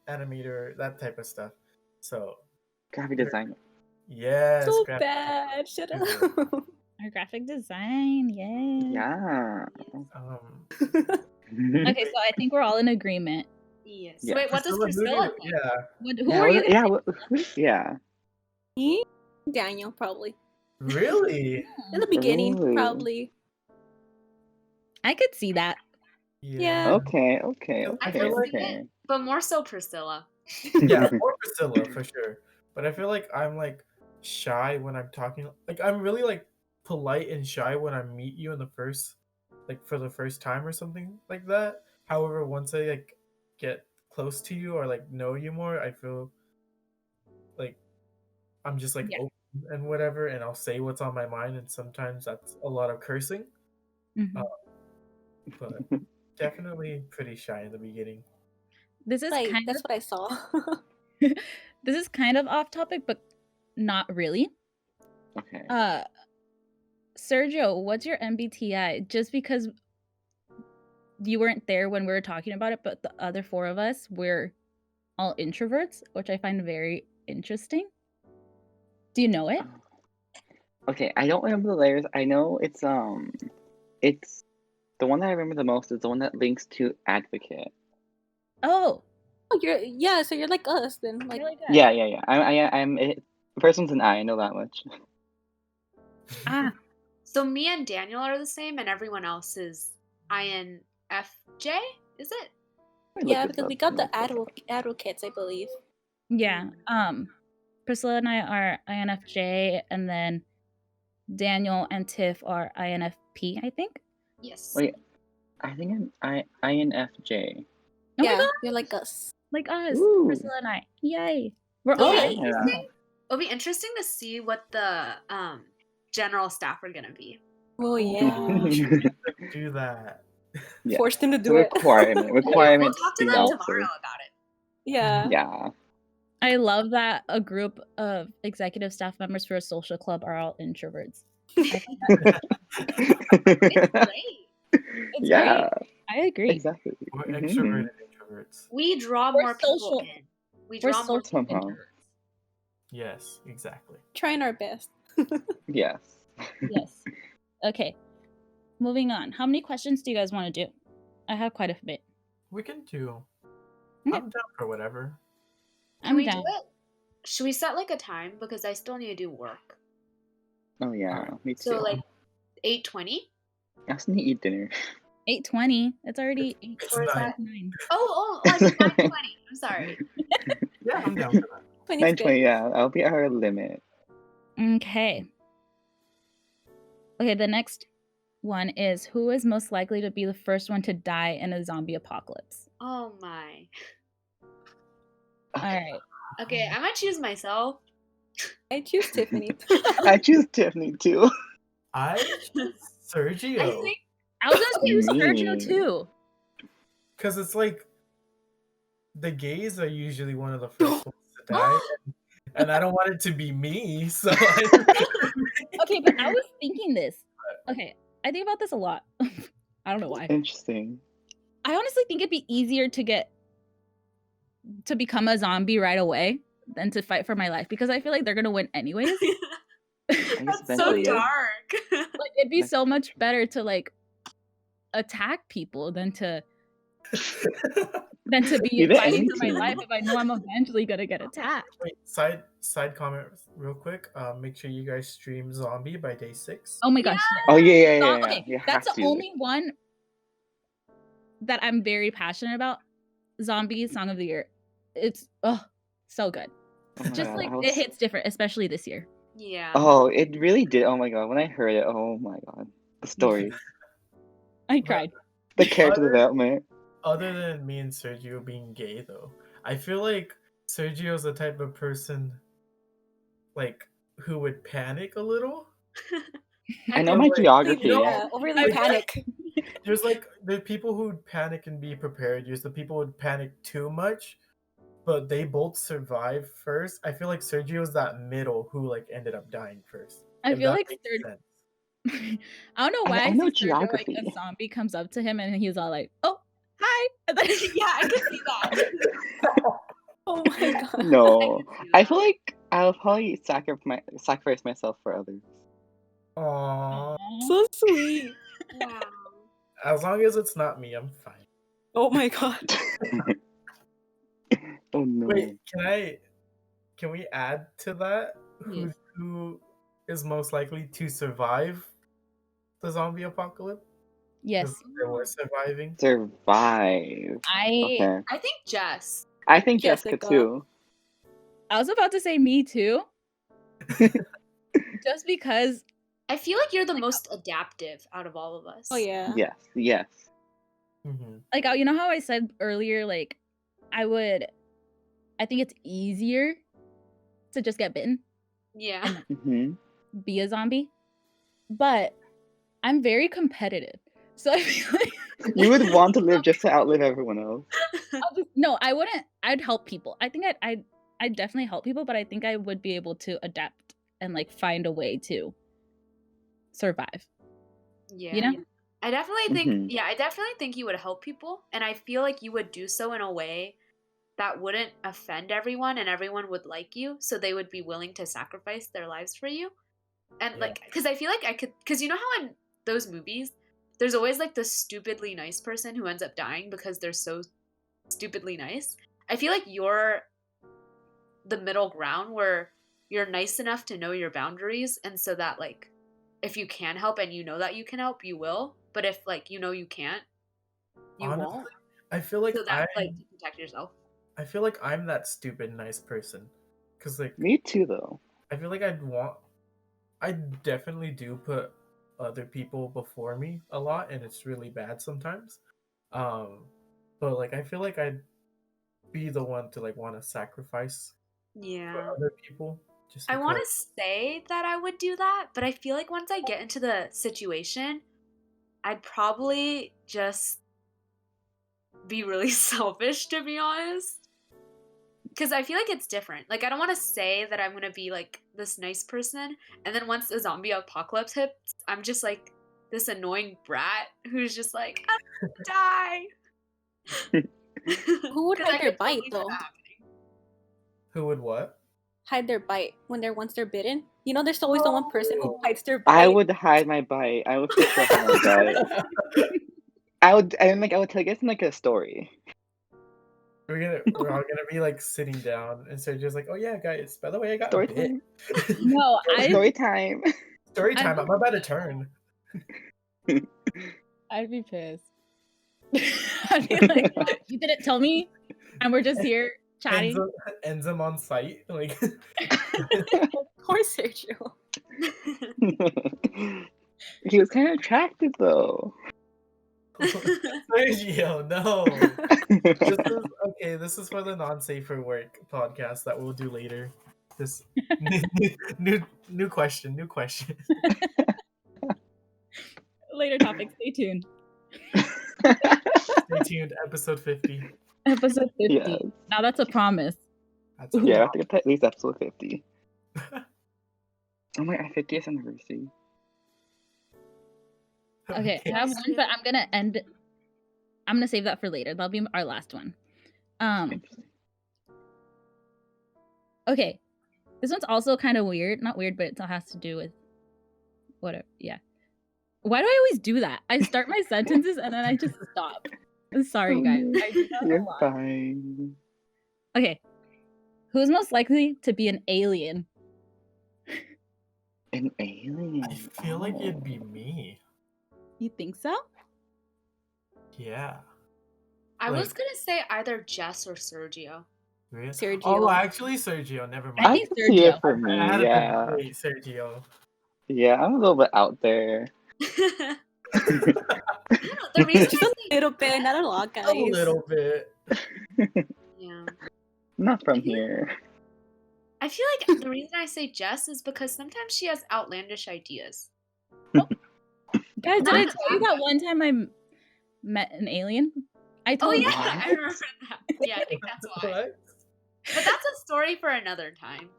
animator, that type of stuff. So Graphic designer. yes, So graphic- bad. Shut up. Our graphic design, yeah. Yeah. Okay, so I think we're all in agreement. Yes. Yeah. Wait, what does Priscilla think? Yeah, Who are you? Yeah. Yeah. Me? Daniel, probably. really? In the beginning, Really? probably. I could see that. Yeah. Okay. I Okay. can see Okay. it, but more so Priscilla. Yeah, more Priscilla for sure. But I feel like I'm like shy when I'm talking. Like I'm really like polite and shy when I meet you in the first, like for the first time or something like that. However, once I like get close to you or like know you more, I feel like I'm just like Yeah. open and whatever, and I'll say what's on my mind. And sometimes that's a lot of cursing, Mhm. but definitely pretty shy in the beginning. This is Like, kind that's what I saw. of this is kind of off topic, but not really. Okay. Sergio, what's your MBTI? Just because you weren't there when we were talking about it, but the other four of us, we're all introverts, which I find very interesting. Do you know it? Okay, I don't remember the layers. I know it's the one that I remember the most is the one that links to Advocate. Oh, Oh, so you're like us then. Like, Yeah. I'm the person's an I know that much. ah, So me and Daniel are the same, and everyone else is INFJ. Is it? Let me look yeah, this because up. we got the Let me look this up. advocates, I believe. yeah. Priscilla and I are INFJ, and then Daniel and Tiff are INFP, I think. Yes. Wait, I think I'm INFJ. Oh my Yeah, god, you're like us. like us, Ooh. Priscilla and I. Yay. We're It'll all be Yeah. interesting. It'll be interesting to see what the general staff are gonna be. Oh yeah. Do that. Yeah. Force them to It's a do it. requirement. We'll Requirement talk to to be them an tomorrow officer. about it. Yeah. Yeah. I love that a group of executive staff members for a social club are all introverts. I think It's great. it's Yeah. great. I agree. Exactly. We're Mhm. extroverted introverts. We draw We're more people social. in. We We're draw more social people. Somehow. introverts. Yes, exactly. Trying our best. Yes. Yes. Okay. Moving on. How many questions do you guys want to do? I have quite a bit. We can do. Okay. I'm down for whatever. Can I'm we down. do it? Should we set like a time because I still need to do work? Oh yeah. Alright. Me too. So like 8:20. I also need to eat dinner. 8:20. It's already It's Or is 9. that? 8:09. Oh, I meant 9:20. I'm sorry. Yeah, I'm down for that. 20's 9:20. good. Yeah, that'll be our limit. Okay. Okay, the next one is who is most likely to be the first one to die in a zombie apocalypse? Oh my. All right. Okay, I might choose myself. I choose Tiffany. I choose Tiffany too. I choose Sergio. I think I was gonna say it was Sergio Me. too. Because it's like the gays are usually one of the first ones to die. And I don't want it to be me. So Okay, but I was thinking this. Okay, I think about this a lot. I don't know why. Interesting. I honestly think it'd be easier to become a zombie right away than to fight for my life because I feel like they're gonna win anyways. I guess that's so eventually, yeah. dark. Like it'd be so much better to like attack people than to be Be the fighting enemy for my team. life if I know I'm eventually gonna get attacked. Wait, side comment real quick. Make sure you guys stream Zombie by day 6. Oh my gosh. Oh yeah. Okay, You that's have the to. only one that I'm very passionate about. Zombie Song of the Year. It's so good. Oh my Just God, like I was- it hits different, especially this year. Yeah. Oh, it really did. Oh my God, when I heard it, oh my God, the story, I cried. the character Other- development. Other than me and Sergio being gay, though, I feel like Sergio's the type of person, like, who would panic a little. I know my Like, geography. Yeah, overly Like- panic. There's like the people who would panic and be prepared. There's the people who would panic too much, but they both survive first. I feel like Sergio's that middle who like ended up dying first. I if feel that like makes sense. I don't know why I I know see Sergio, like geography. a zombie comes up to him and he's all like, "Oh, hi," and then Yeah, I can see that. Oh my god. No, I I can see feel like I'll probably sacrifice myself for others. Aww. So sweet. that. Wow. As long as it's not me, I'm fine. Oh my god. Oh no. Wait, can we add to that? Yes. Who is most likely to survive the zombie apocalypse? Yes, If they were surviving. Survive. Okay. I think Jess. I think Jessica Jessica. too. I was about to say me too, just because I feel like you're the most adaptive out of all of us. Oh yeah. Yes. Mm-hmm. like you know how I said earlier, like I think it's easier to just get bitten, Yeah. hmm be a zombie, but I'm very competitive, so I feel like You would want to live just to outlive everyone else. no, I wouldn't. I'd help people. I think I'd definitely help people, but I think I would be able to adapt and like find a way to survive. Yeah. You know? I definitely think Mhm. I definitely think you would help people, and I feel like you would do so in a way that wouldn't offend everyone and everyone would like you, so they would be willing to sacrifice their lives for you. And Yeah. like, because I feel like I could, because you know how in those movies there's always like the stupidly nice person who ends up dying because they're so stupidly nice. I feel like you're the middle ground where you're nice enough to know your boundaries, and so that like if you can help and you know that you can help, you will. But if like you know you can't, you Honestly, won't. I feel like So that's like to protect yourself. I feel like I'm that stupid nice person, cause like Me too, though. I feel like I definitely do put other people before me a lot, and it's really bad sometimes. But like I feel like I'd be the one to like want to sacrifice for Yeah. other people just I want because. to say that I would do that, but I feel like once I get into the situation, I'd probably just be really selfish, to be honest. Because I feel like it's different. Like, I don't want to say that I'm going to be like this nice person, and then once the zombie apocalypse hits, I'm just like this annoying brat who's just like, I'm gonna die. Who would 'Cause hide I their could bite totally see though? that happening. Who would what? Hide their bite when once they're bitten. You know, there's always the one person who Oh. hides their I bite. would hide my bite. I would for sure hide my bite. I would tell you guys like a story. We're all gonna be like sitting down, and so just like, oh yeah, guys. By the way, I got Story bit. time. No, Story time. Story I time. don't- I'm about to turn. I'd be pissed. I'd be like, you didn't tell me, and we're just here chatting. Ends him on site. Like Poor Sergio. He was kind of attractive though. Sergio, no. This is for the non-safe for work podcast that we'll do later. This new question. Later topic. Stay tuned. Stay tuned. Episode 50. Episode 50. Yes. Now that's a promise. That's a Yeah, I lot. have to get to at least episode 50. Oh my 50th anniversary. Okay, I have one, but I'm gonna save that for later. That'll be our last one. Interesting. Okay, this one's also kind of weird. Not weird, but it has to do with whatever. Yeah. Why do I always do that? I start my sentences and then I just stop. I'm sorry, guys. I do that a You're lot. fine. Okay, who's most likely to be an alien? An alien. I feel like it'd be me. You think so? Yeah. I was Like- gonna say either Jess or Sergio. Really? Sergio. Oh, actually, Sergio. Never I mind. I think can see it Sergio. for me. I had to Yeah. wait, Sergio. Yeah, I'm a little bit out there. I don't know, the reason Just a little bit, not a lot, guys. A little bit. yeah. Not from I think- here. I feel like the reason I say Jess is because sometimes she has outlandish ideas. Guys, did I tell you that one time I met an alien? I Oh told you. yeah, What? I remember that. Yeah, I think that's why. What? But that's a story for another time.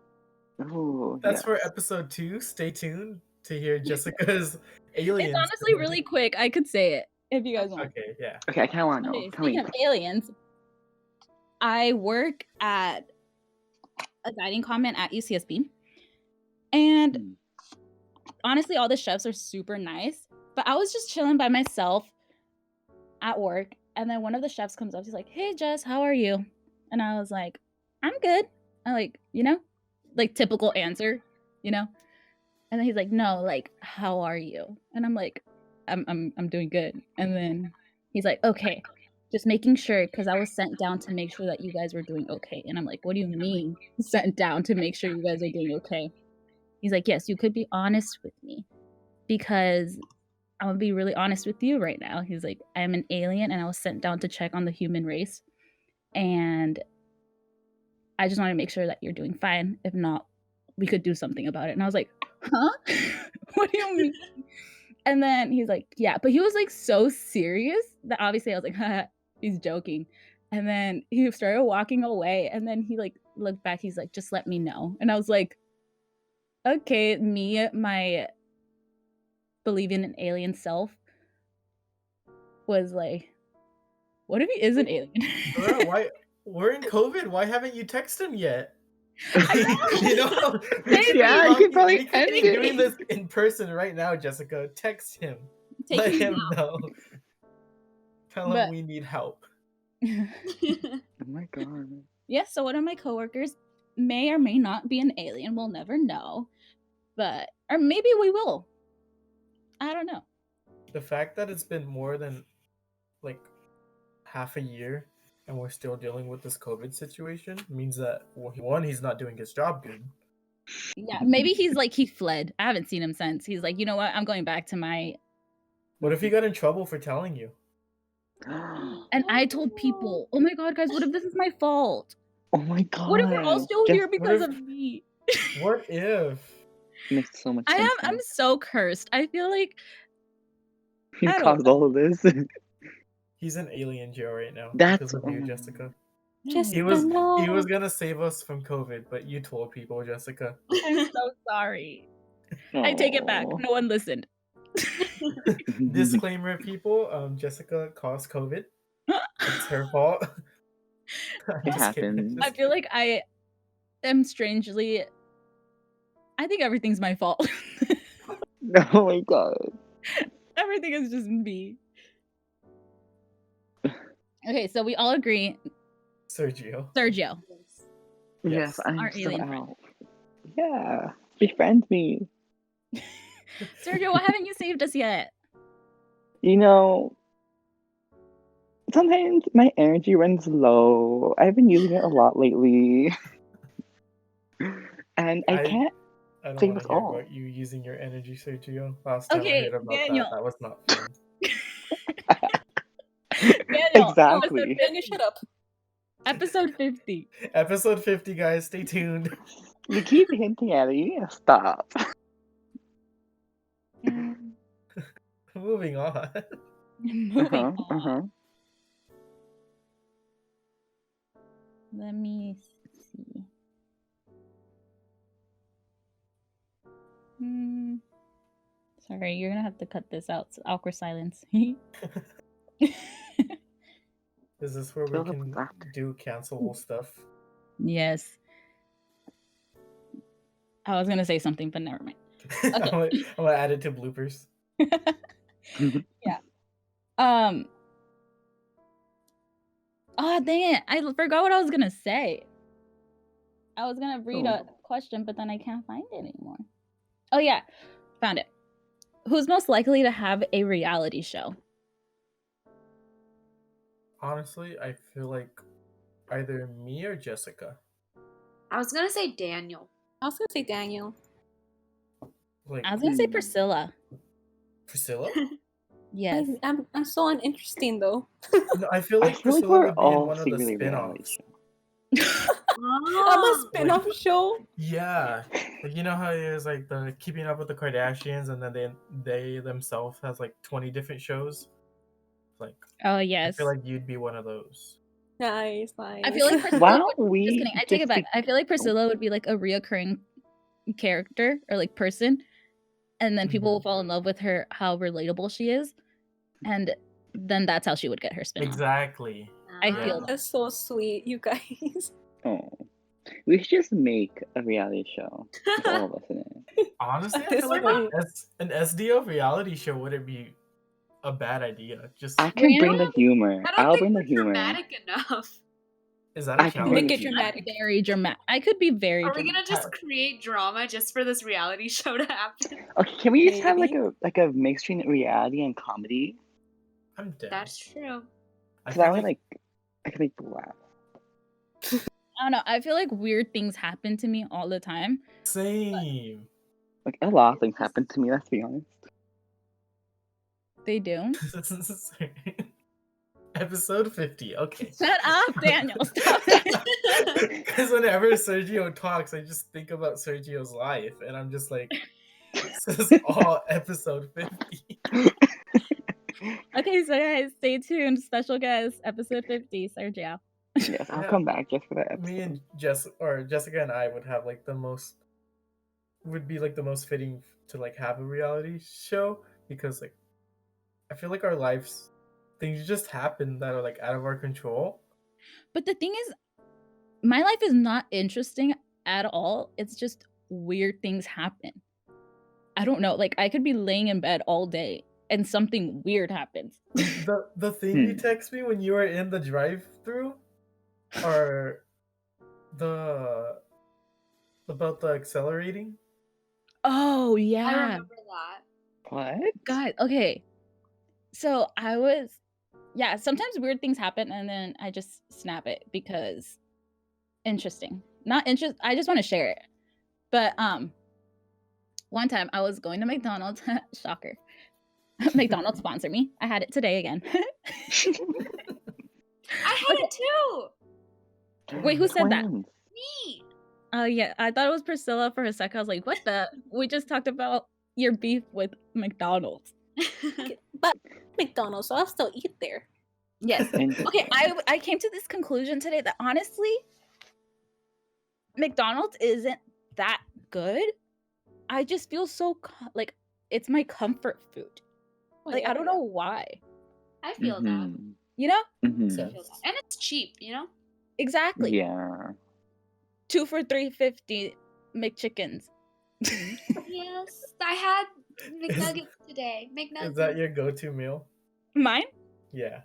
Ooh, That's yes. for episode 2. Stay tuned to hear Jessica's aliens. It's honestly really quick. I could say it if you guys want. Okay, yeah. Okay, I kind of want to know. Okay, Tell me. speaking of aliens, I work at a dining comment at UCSB, and Hmm. honestly, all the chefs are super nice. But I was just chilling by myself at work, and then one of the chefs comes up. He's like, "Hey, Jess, how are you?" And I was like, "I'm good." I like typical answer, you know. And then he's like, "No, like, how are you?" And I'm like, "I'm doing good." And then he's like, "Okay, just making sure because I was sent down to make sure that you guys were doing okay." And I'm like, "What do you mean sent down to make sure you guys are doing okay?" He's like, "Yes, you could be honest with me because I'm gonna be really honest with you right now." He's like, "I'm an alien and I was sent down to check on the human race, and I just want to make sure that you're doing fine. If not, we could do something about it." And I was like, "Huh? What do you mean?" And then he's like, "Yeah," but he was like so serious that obviously I was like, "Haha, he's joking." And then he started walking away, and then he like looked back. He's like, "Just let me know." And I was like, "Okay." Me, my believing in alien self was like, "What if he is an alien?" Laura, we're in COVID. Why haven't you texted him yet? I know. We Yeah, you could probably end be it. doing this in person right now, Jessica. Text him. Take Let him him know. Tell him But- we need help. Oh my god. Yes, so one of my coworkers may or may not be an alien. We'll never know. Or maybe we will. I don't know. The fact that it's been more than like half a year and we're still dealing with this COVID situation means that one, he's not doing his job good. Yeah, maybe he fled. I haven't seen him since. He's like, you know what? I'm going back to my. What if he got in trouble for telling you? And I told people, oh my god, guys, what if this is my fault? Oh my god. What if we're all still here Just because if- of me? What if? makes so much sense. I'm now. so cursed. I feel like You I don't caused all of this. He's in alien jail right now That's- because of you, oh. Jessica. Just He was no. gonna save us from COVID, but you told people, Jessica. I'm so sorry. I take it back. Aw. No one listened. Disclaimer, people. Jessica caused COVID. It's her fault. I'm It just kidding. happens. I feel like I am strangely. I think everything's my fault. Oh my god. Everything is just me. Okay, so we all agree, Sergio. Sergio. Yes, Yes. I'm Our so alien friend. out. Yeah. Befriend me. Sergio, why haven't you saved us yet? You know, sometimes my energy runs low. I've been using it a lot lately. And I can't. I don't Save want us to hear all. about you using your energy, Sergio. Last time Okay, I heard about Daniel. that was not fun. Daniel, Exactly. Daniel, shut up. Episode 50. Episode 50, guys. Stay tuned. You keep hinting at it. You need to stop. Mm, Moving on. Moving Uh-huh. on. Uh-huh. Let me see. Sorry, you're gonna have to cut this out. It's awkward silence. Is this where we Fill up can with laughter. do cancelable stuff? Yes. I was gonna say something, but never mind. I'm gonna add it to bloopers. Oh dang it! I forgot what I was gonna say. I was gonna read a Oh. question, but then I can't find it anymore. Oh yeah, found it. Who's most likely to have a reality show? Honestly, I feel like either me or Jessica. I was gonna say Daniel. I was gonna say Daniel. Like I was gonna say Hmm. Priscilla. Priscilla? Yes. I'm so uninteresting though. No, I feel I like feel like Priscilla we're would be in all one of the secretly reality spin-offs. show. I'm a spin-off show. Yeah. Like, you know how there's like the Keeping Up with the Kardashians and then they themselves has like 20 different shows? Like Oh I yes. feel like you'd be one of those. Nice, nice. I feel like Priscilla. Wow, Just we kidding. I take it just back. I feel like Priscilla would be like a reoccurring character or like person, and then people will fall in love with her, how relatable she is, and then that's how she would get her spin. Exactly. I feel that. That's so sweet, you guys. Oh. We should just make a reality show with all of us in it. Honestly, I This feel like way. an SDO reality show wouldn't be a bad idea. Just I can bring the Really? humor. I don't I'll think bring we're the humor. dramatic enough. is that a I can challenge? Make it Maybe. dramatic. Very dramatic. I could be very. Are we dramatic. gonna just create drama just for this reality show to happen? Okay, can we just have Maybe. like a mix between reality and comedy? I'm dead. That's true. I So feel that way, like I can make people laugh. I don't know. I feel like weird things happen to me all the time. same. Like a lot of things happen to me. Let's be honest. They do. Episode 50. Okay. Shut up, Daniel. Stop it. Because whenever Sergio talks, I just think about Sergio's life, and I'm just like, this is all episode 50. Okay, so guys, stay tuned. Special guest, episode 50, Sergio. Yes, I'll Yeah. come back just for that episode. Me and Jessica and I would have like the most fitting to like have a reality show, because like I feel like our lives, things just happen that are like out of our control, But the thing is, my life is not interesting at all. It's just weird things happen. I don't know. Like I could be laying in bed all day and something weird happens. The thing you text me when you were in the drive-through, or the about the accelerating. Oh yeah. I remember that. What? God. Okay. So I was, yeah. Sometimes weird things happen, and then I just snap it because interesting. Not interest. I just want to share it. But one time I was going to McDonald's. Shocker. McDonald's sponsor me. I had it today again. I had it too. Wait, who said that? Twins. Me. Oh yeah, I thought it was Priscilla for a second. I was like, what the? We just talked about your beef with McDonald's. But McDonald's, so I'll still eat there. Yes. Interesting. Okay, I came to this conclusion today that honestly, McDonald's isn't that good. I just feel so like it's my comfort food. Like I don't know why. I feel that. Mhm. You know? Mhm. I feel that. And it's cheap, you know? Exactly. Yeah. 2 for $3.50 McChickens. Yes. I had McNuggets today. McNuggets. Is that your go-to meal? Mine? Yeah.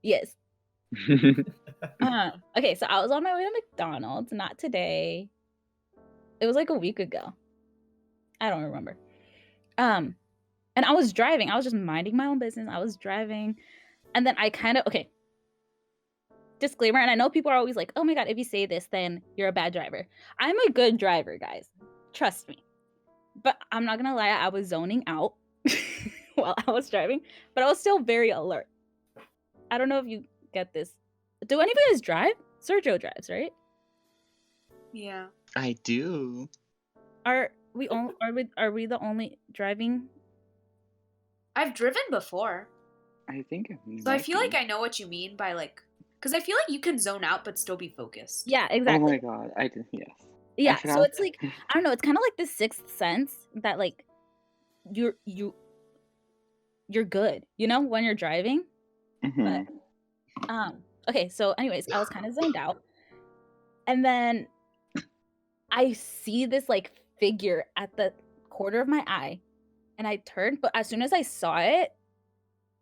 Yes. Okay, so I was on my way to McDonald's, not today. It was like a week ago. I don't remember. And I was driving. I was just minding my own business. I was driving. And then I kind of, okay. Disclaimer, and I know people are always like, oh my God, if you say this, then you're a bad driver. I'm a good driver, guys. Trust me. But I'm not gonna lie, I was zoning out while I was driving, but I was still very alert. I don't know if you get this. Do any of you guys drive? Sergio drives, right? Yeah. I do. Are we the only driving? I've driven before. I think. So I feel like I know what you mean by like, because I feel like you can zone out but still be focused. Yeah, Oh exactly. my god! I did. Yes. Yeah, forgot. so it's like I don't know. It's kind of like this sixth sense that like you're good, you know, when you're driving. Mhm. But okay. So, anyways, I was kind of zoned out, and then I see this like figure at the corner of my eye, and I turned. But as soon as I saw it,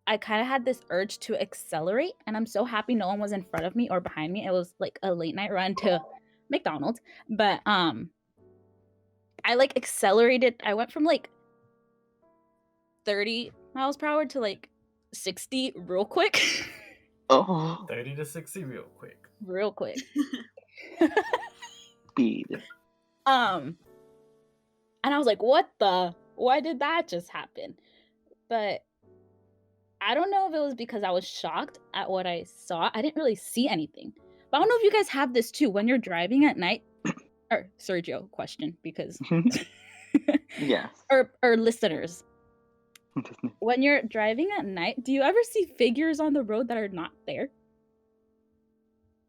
I kind of had this urge to accelerate, and I'm so happy no one was in front of me or behind me. It was like a late night run to McDonald's, but I like accelerated. I went from like 30 miles per hour to like 60 real quick. Oh. 30 to 60 real quick. Real quick. Speed. And I was like, what the? Why did that just happen? But I don't know if it was because I was shocked at what I saw. I didn't really see anything. But I don't know if you guys have this too. When you're driving at night, or Sergio question, because Yes. or listeners, when you're driving at night, do you ever see figures on the road that are not there?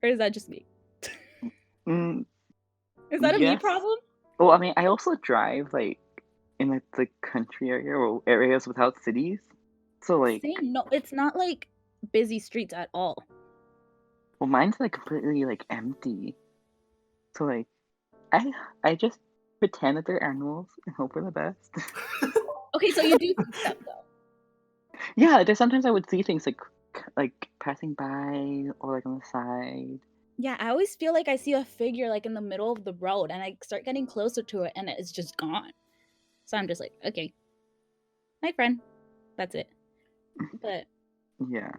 Or is that just me? Mm, Is that a me yes. problem? Well, I mean, I also drive like in like the country area or areas without cities. So like, Same. No, it's not like busy streets at all. well, mine's like completely like empty. So like, I just pretend that they're animals and hope for the best. Okay, so you do see stuff though. Yeah, there's sometimes I would see things like passing by or like on the side. Yeah, I always feel like I see a figure like in the middle of the road and I start getting closer to it and it's just gone. So I'm just like, okay. Hi, friend. That's it. But Yeah.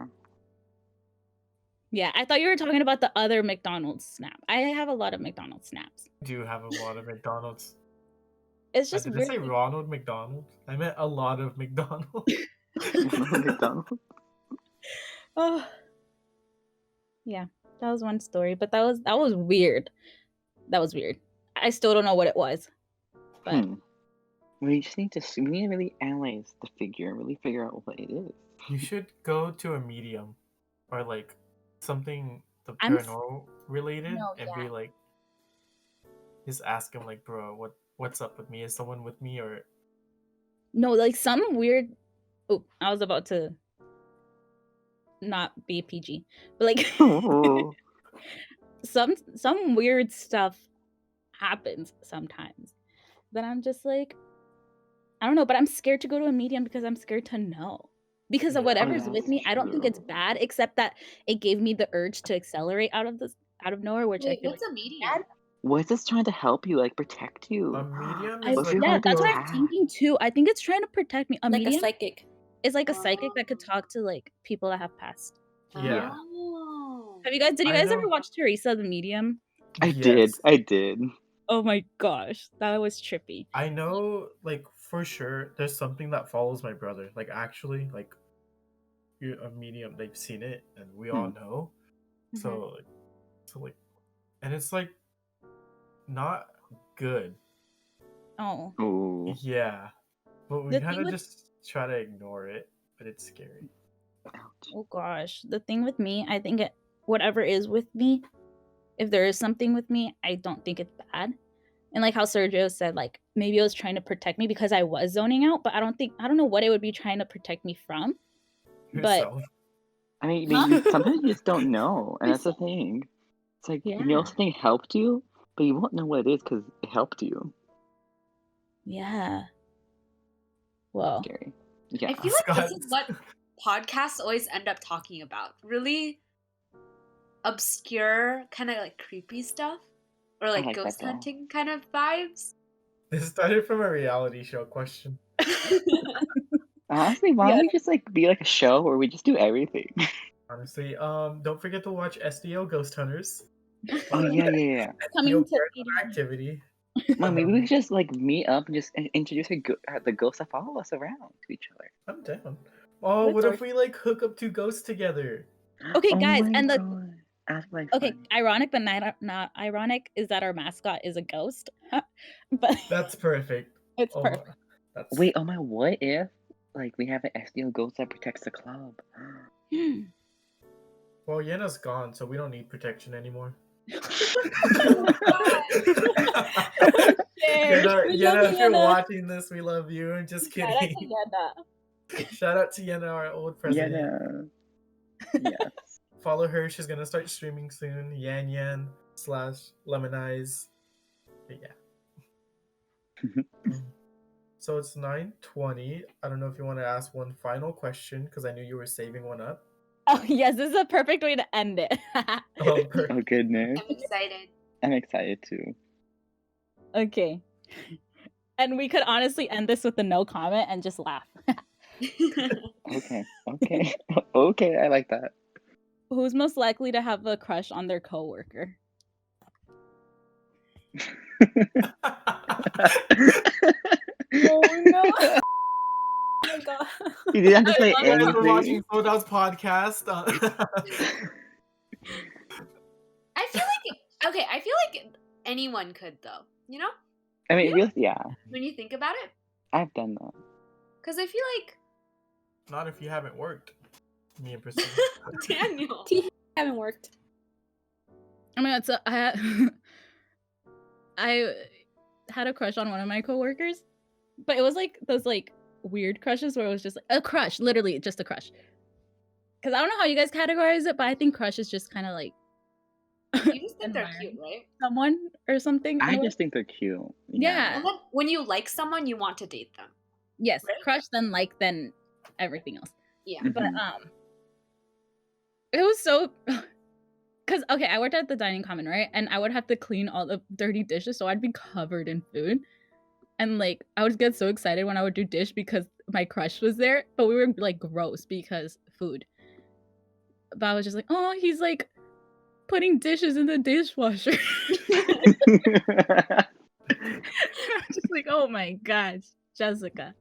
yeah, I thought you were talking about the other McDonald's snap. I have a lot of McDonald's snaps. I do have a lot of McDonald's. It's just Did I weird. say Ronald McDonald? I meant a lot of McDonald's. McDonald's. Oh. Yeah, that was one story, but that was weird. That was weird. I still don't know what it was. But We just need to really analyze the figure and really figure out what it is. You should go to a medium or like something the I'm paranormal related No, and yeah. be like, just ask him like, bro, what's up with me? Is someone with me or? No, like some weird. Oh, I was about to not be PG, but like Oh. some weird stuff happens sometimes that I'm just like, I don't know, but I'm scared to go to a medium because I'm scared to know. Because of Yeah. Oh, whatever's with that's me, I don't think it's true. bad, except that it gave me the urge to accelerate out of nowhere, which I Wait, feel what's like a is medium? bad. What is this trying to help you, like protect A you? medium I is What if you're like yeah, gonna be that's what I'm attacked? thinking too. I think it's trying to protect me. A Like a medium psychic. is like a psychic that could Oh. talk to like people that have passed. yeah. Oh. Did you I guys ever know. watch Teresa the Medium? I did. Yes. I did. Oh my gosh, that was trippy. I know, like, for sure, there's something that follows my brother. Like, actually, like, you're a medium, they've seen it, and we all know. Mhm. So, and it's, like, not good. Oh, Oh. Yeah. But we the kind thing of with just try to ignore it, but it's scary. Ouch. oh gosh, the thing with me, I think whatever is with me, if there is something with me, I don't think it's bad. And like how Sergio said, like maybe it was trying to protect me because I was zoning out, but I don't know what it would be trying to protect me from. But Yourself. I mean, huh? sometimes you just don't know, and that's the thing. It's like you know Yeah, something helped you, but you won't know what it is because it helped you. yeah. Well, Scary. I Yeah. feel like this Scott. is what podcasts always end up talking about. Really obscure, kind of like creepy stuff. Or I like like that ghost though. hunting kind of vibes. This started from a reality show question. Honestly, why yeah. don't we just like be like a show where we just do everything? Honestly, don't forget to watch SDO Ghost Hunters. Oh yeah. Coming SDO to Paranormal Activity. Well, maybe we could just like meet up and just introduce the ghosts that follow us around to each other. I'm down. Oh, what if we like hook up two ghosts together? Okay, Oh guys, my and the god, that's like okay, fun. ironic but not ironic is that our mascot is a ghost. But That's perfect. it's Oh, perfect. that's Wait, oh my, what if like we have an SDO ghost that protects the club? well. Yena's gone, so we don't need protection anymore. Yena, We love you, if you're Yenna. watching this, we love you. I'm just Shout out to kidding. Yenna. Shout out to Yena, our old president. Yes. Follow her. She's gonna start streaming soon. Yan/Lemonize. But yeah. So it's 9:20. I don't know if you want to ask one final question because I knew you were saving one up. Oh yes, this is a perfect way to end it. Oh, Oh perfect. goodness. I'm excited. I'm excited too. Okay. And we could honestly end this with a no comment and just laugh. Okay. Okay, I like that. Who's most likely to have a crush on their coworker? Oh no. Oh my god. You didn't have to I say love You guys are watching anything. Seoul'd Out's podcast. I feel like anyone could though. You know, I mean, really, yeah, when you think about it, I've done that. because I feel like Not if you haven't worked. Me and Priscilla. Daniel. Haven't worked. I mean, I had a crush on one of my coworkers, but it was like those like weird crushes where it was just like a crush, literally just a crush. Because I don't know how you guys categorize it, but I think crush is just kind of like You just think they're cute, admiring right? someone or something. in I a way. just think they're cute. Yeah. And then when you like someone, you want to date them. Yes, Right? crush, then like, then everything else. Yeah. But Mhm. it was so because okay, I worked at the dining common, right? And I would have to clean all the dirty dishes, so I'd be covered in food. And like I would get so excited when I would do dish because my crush was there, but we were like gross because food. But I was just like, oh, he's like putting dishes in the dishwasher. I'm just like, oh my gosh, Jessica.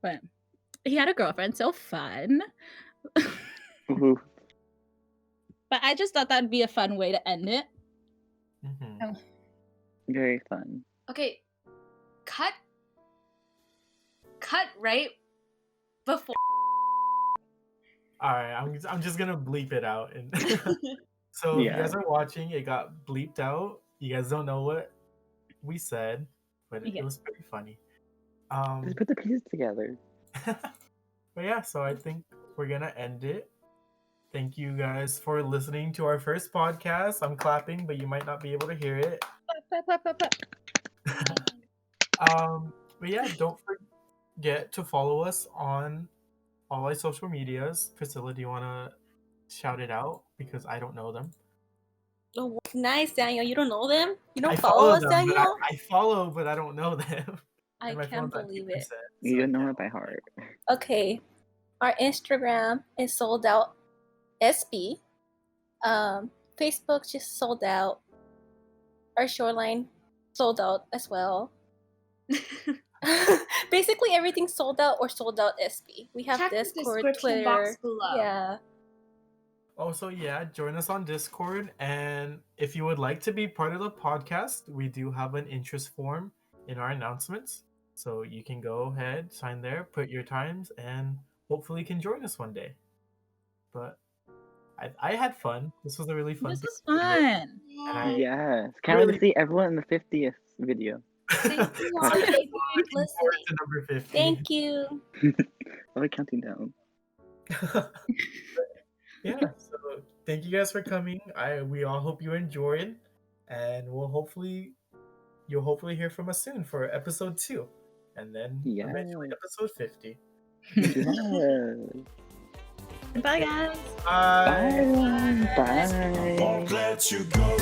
But he had a girlfriend, so fun. Ooh, But I just thought that'd be a fun way to end it. Mhm. very fun. Okay. Cut right before. All right, I'm just gonna bleep it out. And so if you Yeah. guys are watching, it got bleeped out. You guys don't know what we said, but it Yeah. was pretty funny. Just put the pieces together. But yeah, so I think we're gonna end it. thank you guys for listening to our first podcast. I'm clapping, but you might not be able to hear it. But yeah, don't forget to follow us on all our social medias. Priscilla, do you want to shout it out? Because I don't know them. Oh, nice, Daniel. You don't know them? You don't I follow us, them, but Daniel? I follow, but I don't know them. I And my can't phone's at believe 2%, it. You so I don't know can't it by heart. Okay. Our Instagram is Sold Out SB. Facebook just sold out. Our Shoreline sold out as well. Basically, everything's sold out or sold out SB. We have Check the Discord, description box Twitter. below. Yeah. Also, yeah, join us on Discord. And if you would like to be part of the podcast, we do have an interest form in our announcements. So you can go ahead, sign there, put your times, and hopefully you can join us one day. But I had fun. This was a really fun This thing is to do. fun. And I Yes. Can't wait really- to see everyone in the 50th video. Thank you all Okay. for looking listening. forward to number 50. Thank you. I'll be counting down. Yeah, so thank you guys for coming. We all hope you enjoyed, and you'll hopefully hear from us soon for episode 2, and then eventually Yes. episode 50. Yes. Bye, guys. Bye. Bye. Bye. Won't let you go.